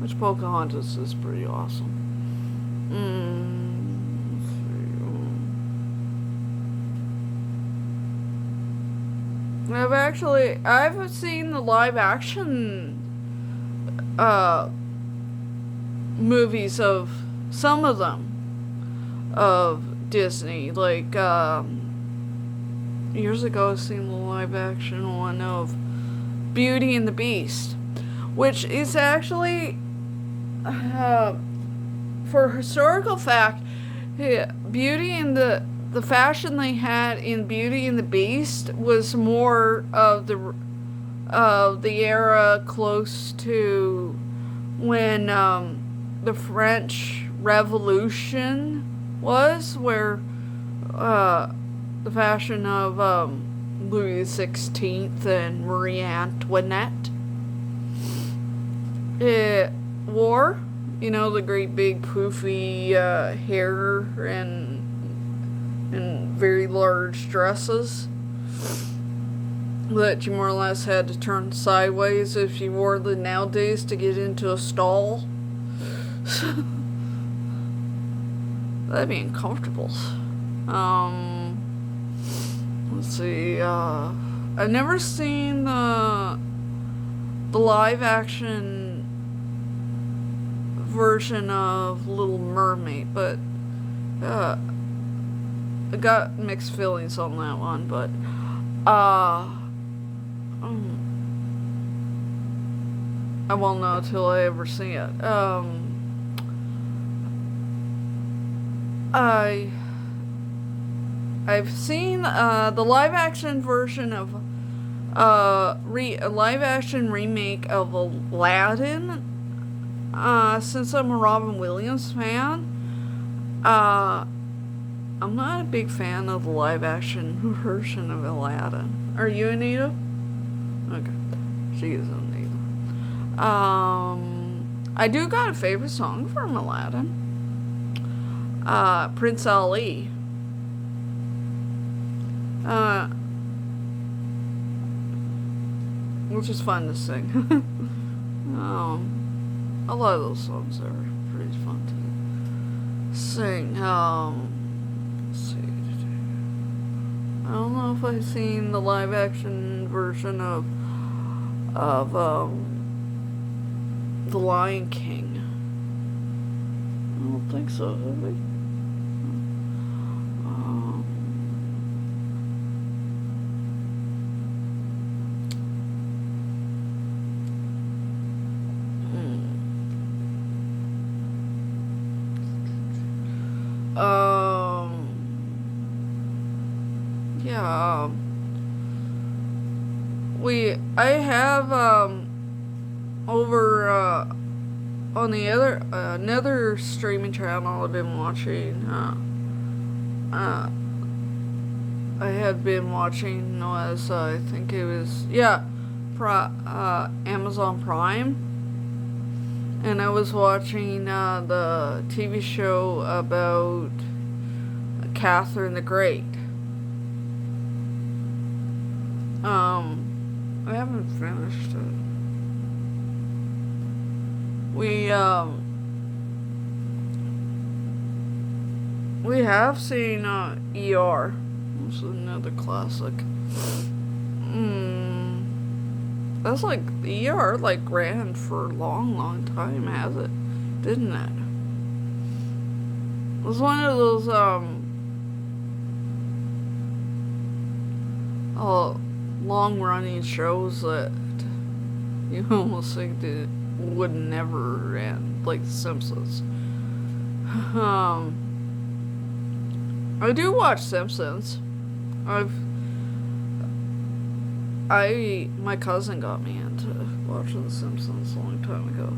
Which Pocahontas is pretty awesome. I've seen the live action movies of some of them of Disney. Like years ago, I've seen the live action one of Beauty and the Beast, which is actually for historical fact, Beauty and the fashion they had in Beauty and the Beast was more of the era close to when the French Revolution was, where the fashion of Louis XVI and Marie Antoinette wore. You know, the great big poofy hair and very large dresses that you more or less had to turn sideways if you wore them nowadays to get into a stall. That'd be uncomfortable. Let's see. I've never seen the live action version of Little Mermaid, but I got mixed feelings on that one. But I won't know till I ever see it. I've seen the live action version of a live action remake of Aladdin. Since I'm a Robin Williams fan, I'm not a big fan of the live action version of Aladdin. Are you, Anita? Okay, she is Anita. I do got a favorite song from Aladdin. Prince Ali. Which is fun to sing. A lot of those songs are pretty fun to sing. Let's see. I don't know if I've seen the live action version of The Lion King. I don't think so, have we? Yeah. I have over on the other another streaming channel I've been watching. I had been watching was I think it was Amazon Prime, and I was watching the TV show about Catherine the Great. I haven't finished it. We have seen ER. This is another classic. That's like ER like ran for a long time, has it? Didn't it? It was one of those long running shows that you almost think it would never end, like The Simpsons. I do watch Simpsons. My cousin got me into watching The Simpsons a long time ago,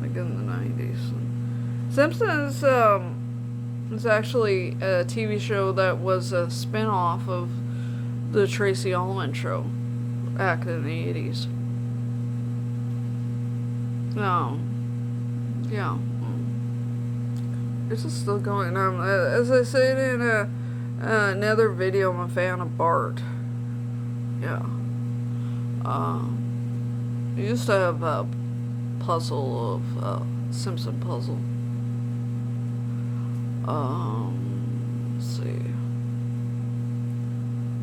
like in the 90s. And Simpsons is actually a TV show that was a spin-off of the Tracy Ullman show back in the 80s. Yeah. This is still going on. As I said in another video, I'm a fan of Bart. Yeah. I used to have a puzzle of Simpson puzzle. Let's see.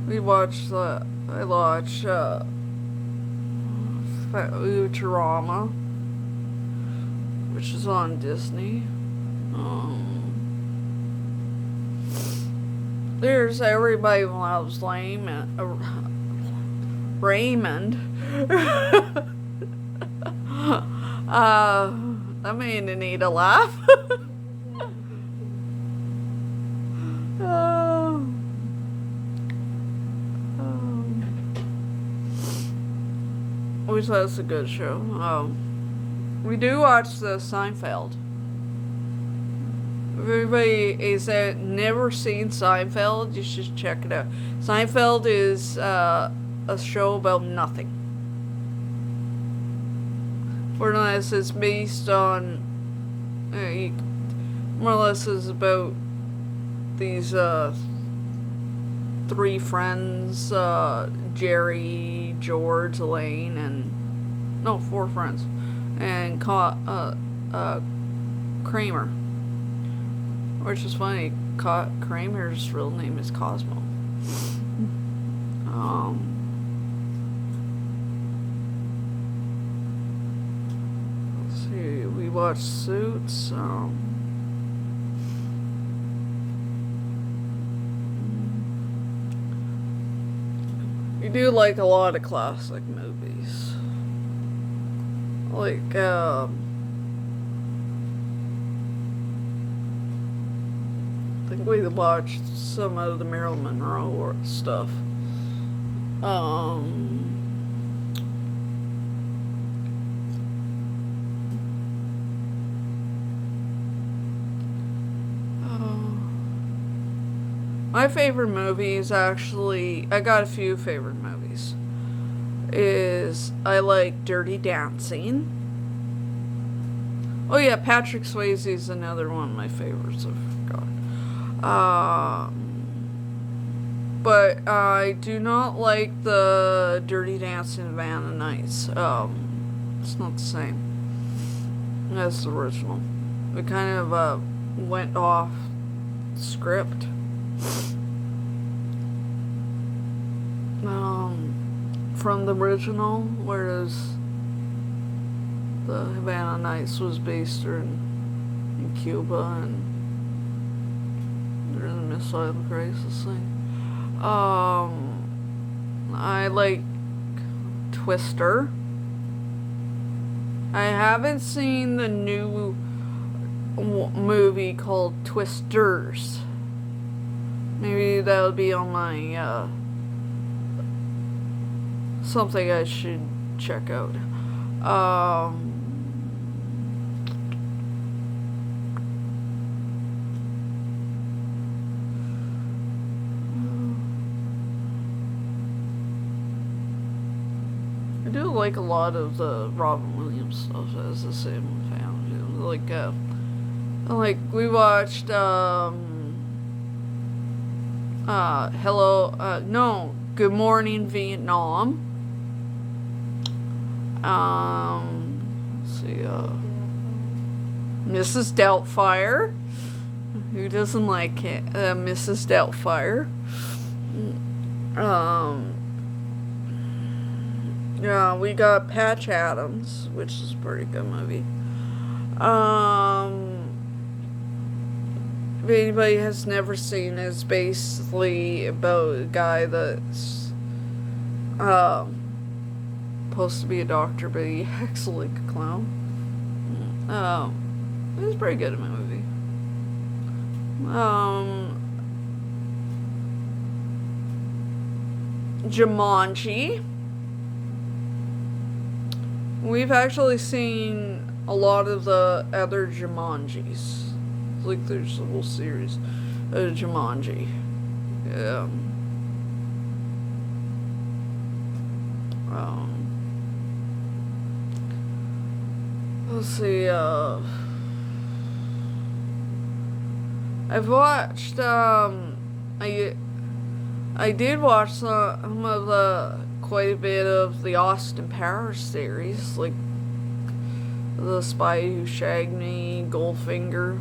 I watch Futurama, which is on Disney. There's Everybody Loves Raymond. That made Anita laugh. Which that's a good show. We do watch the Seinfeld. If everybody is never seen Seinfeld, you should check it out. Seinfeld is a show about nothing. More or less, it's based on. More or less, is about these three friends: Jerry, George, Elaine, and four friends, and Kramer. Which is funny, Kramer's real name is Cosmo. Let's see, we watched Suits. We do like a lot of classic movies. Like, I think we watched some of the Marilyn Monroe stuff. My favorite movies, actually, I got a few favorite movies. I like Dirty Dancing. Oh yeah, Patrick Swayze is another one of my favorites. I forgot. But I do not like the Dirty Dancing of Anna Nights. It's not the same as the original. It kind of went off script. From the original, whereas the Havana Nights was based in Cuba and during the missile crisis thing. I like Twister. I haven't seen the new movie called Twisters. Maybe that'll be on my something I should check out. I do like a lot of the Robin Williams stuff as the same family. Like we watched Good Morning Vietnam. Let's see, Mrs. Doubtfire. Who doesn't like Mrs. Doubtfire? Yeah, we got Patch Adams, which is a pretty good movie. If anybody has never seen it, it's basically about a guy that's supposed to be a doctor, but he acts like a clown. It was a pretty good movie. Jumanji. We've actually seen a lot of the other Jumanjis. Like there's a whole series of Jumanji. Yeah. Let's see. I've watched. I did watch some of quite a bit of the Austin Powers series, like The Spy Who Shagged Me, Goldfinger,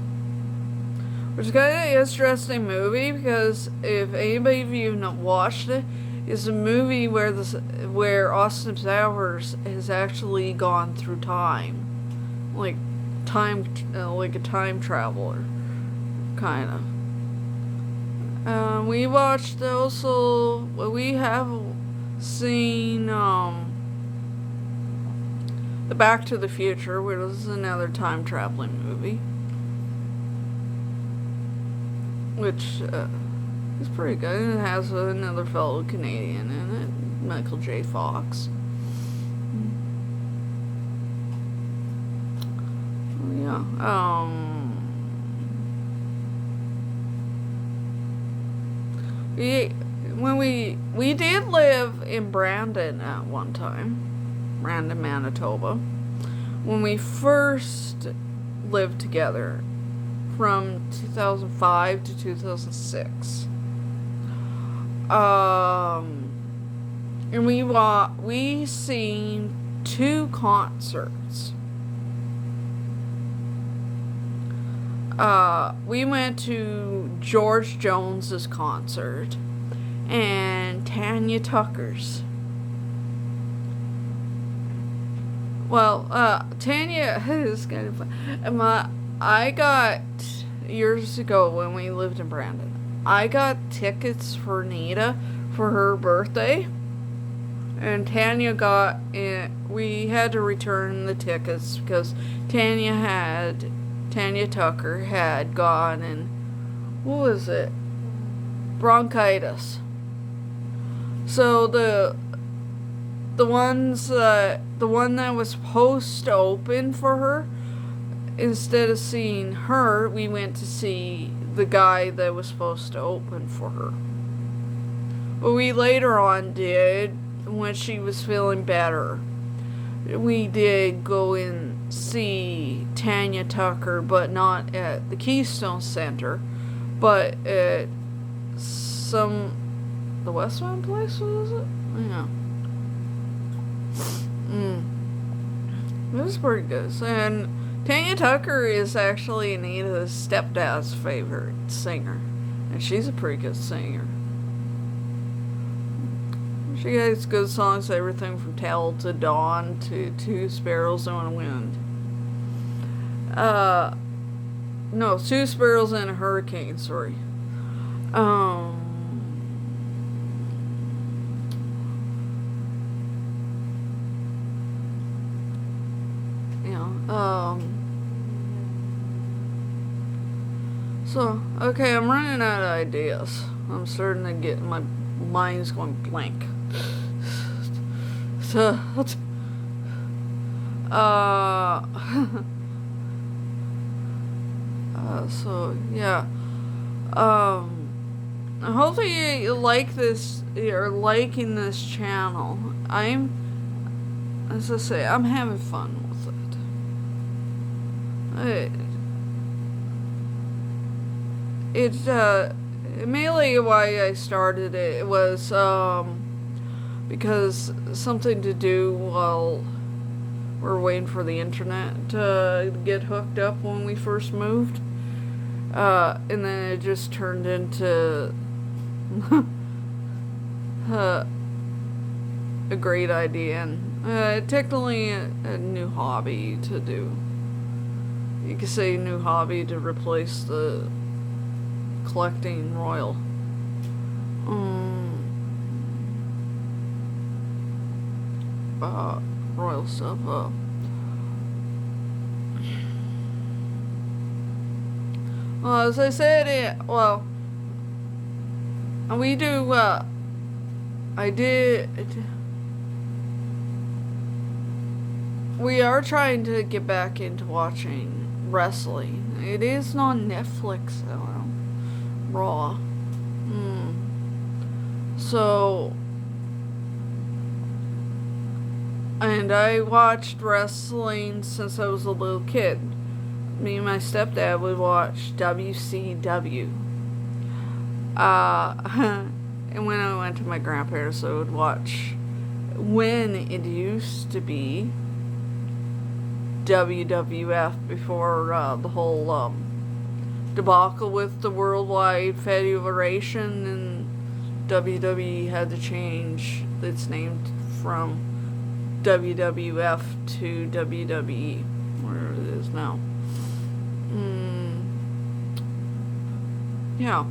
which is kind of an interesting movie because if anybody of you have not watched it, it's a movie where Austin Powers has actually gone through time, like a time traveler, kind of. We watched also. We have seen the Back to the Future, which is another time traveling movie, which is pretty good. It has another fellow Canadian in it, Michael J. Fox. Yeah. We did live in Brandon at one time, Brandon, Manitoba, when we first lived together from 2005 to 2006. And we seen 2 concerts. We went to George Jones's concert and Tanya Tucker's. Well, Tanya is kind of fun. I got, years ago when we lived in Brandon, I got tickets for Nita for her birthday. And Tanya we had to return the tickets because Tanya Tucker had gone and, what was it? Bronchitis. So the one that was supposed to open for her, instead of seeing her, we went to see the guy that was supposed to open for her. But we later on did, when she was feeling better, we did go and see Tanya Tucker, but not at the Keystone Center, but at the Westmount place, was it? Yeah. It was pretty good. And Tanya Tucker is actually Anita's stepdad's favorite singer, and she's a pretty good singer. She has good songs, everything from Tell to Dawn to Two Sparrows in a Wind. No, Two Sparrows in a Hurricane, sorry. So, okay, I'm running out of ideas. I'm starting to get, my mind's going blank. So, so, yeah. Hopefully you like this, you're liking this channel. As I say, I'm having fun with mainly why I started it was because something to do while we're waiting for the internet to get hooked up when we first moved. And then it just turned into a great idea, and technically a new hobby to do. You could say new hobby to replace the collecting royal royal stuff. Well, as I said, we do. I did. We are trying to get back into watching wrestling. It is on Netflix, Raw. So, and I watched wrestling since I was a little kid. Me and my stepdad would watch WCW. And when I went to my grandparents, I would watch when it used to be WWF before the whole debacle with the Worldwide Federation, and WWE had to change its name from WWF to WWE, where it is now. Yeah.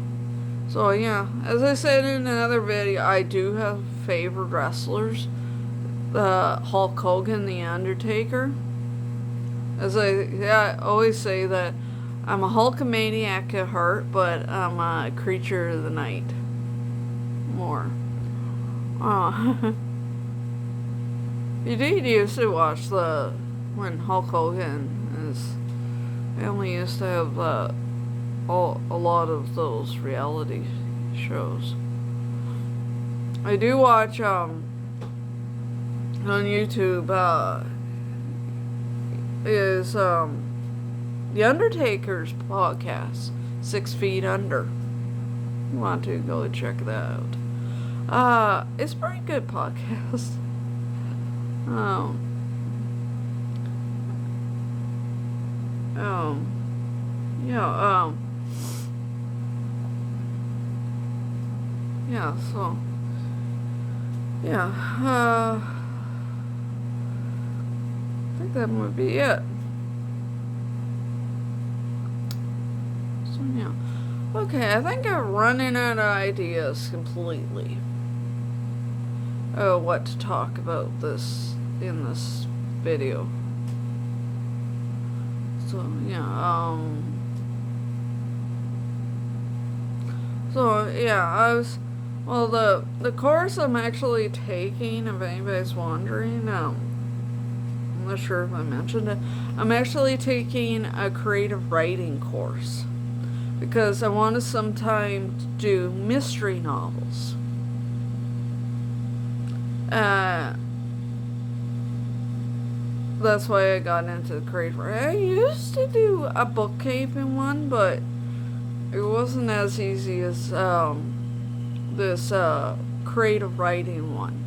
So yeah, as I said in another video, I do have favorite wrestlers. Hulk Hogan, The Undertaker. As I always say that I'm a Hulkamaniac at heart, but I'm a creature of the night. More. You did used to watch when Hulk Hogan is. I only used to have a lot of those reality shows. I do watch on YouTube is The Undertaker's podcast, 6 Feet Under. You want to go and check that out. It's a pretty good podcast. So, I think that might be it. So, yeah. Okay, I think I'm running out of ideas completely. What to talk about in this video. So, yeah, the course I'm actually taking, if anybody's wondering, I'm not sure if I mentioned it, I'm actually taking a creative writing course, because I want to sometime do mystery novels. That's why I got into the creative writing. I used to do a bookkeeping one, but it wasn't as easy as this creative writing one.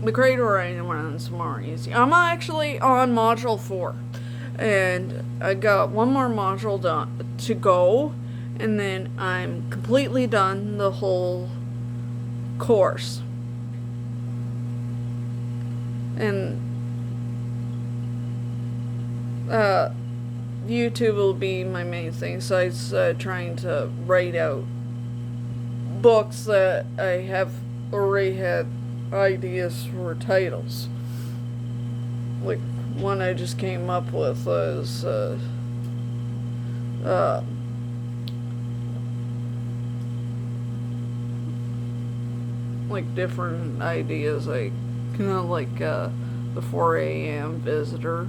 The creative writing one's more easy. I'm actually on module 4, and I got one more module done to go, and then I'm completely done the whole course. And YouTube will be my main thing, besides trying to write out books that I have already had ideas for titles. Like, one I just came up with was like different ideas, like like the 4 a.m. visitor.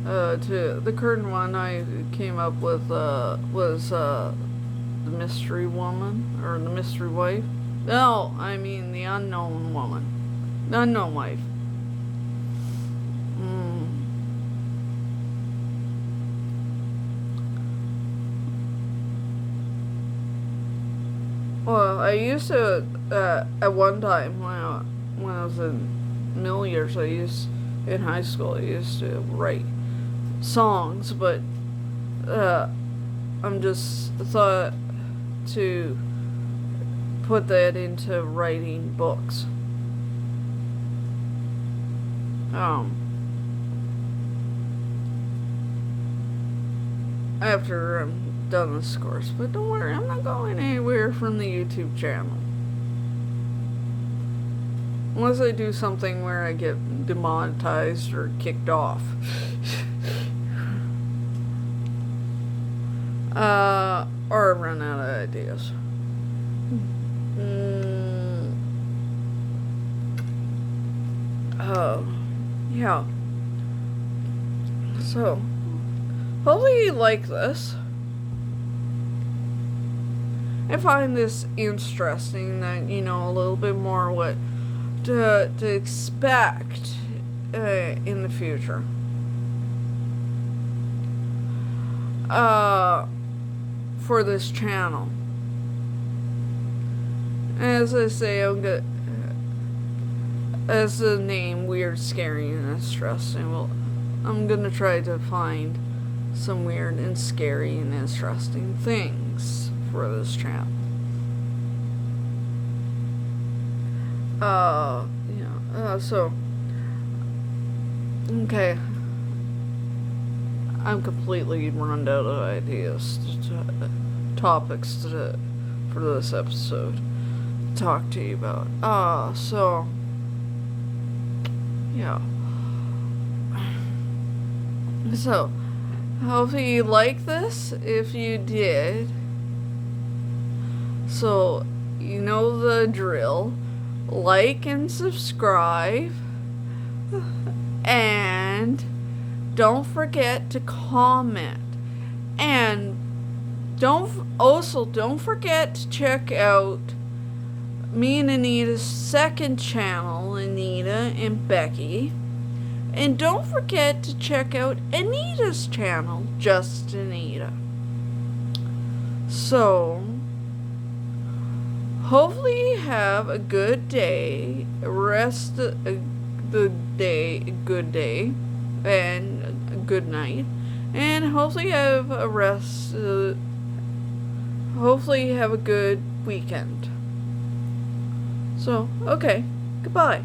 To the current one I came up with was the mystery woman, or the mystery wife. No, I mean the unknown woman, the unknown wife. Well, I used to, at one time when I was in middle years, in high school, I used to write songs, but I'm just thought to put that into writing books. After I'm done this course, but don't worry, I'm not going anywhere from the YouTube channel. Unless I do something where I get demonetized or kicked off. Or run out of ideas. Yeah. So, hopefully you like this. I find this interesting that you know a little bit more what to expect in the future. For this channel. As I say, as the name weird, scary, and interesting. Well, I'm gonna try to find some weird and scary and interesting things for this channel. So okay, I'm completely run out of ideas, topics for this episode to talk to you about. So yeah. So, hopefully you like this. If you did, so you know the drill. Like and subscribe. And don't forget to comment. And don't forget to check out me and Anita's second channel, Anita and Becky. And don't forget to check out Anita's channel, Just Anita. So, hopefully you have a good day, rest the day, a good day, and a good night. And hopefully you have a rest, hopefully you have a good weekend. So, okay, goodbye.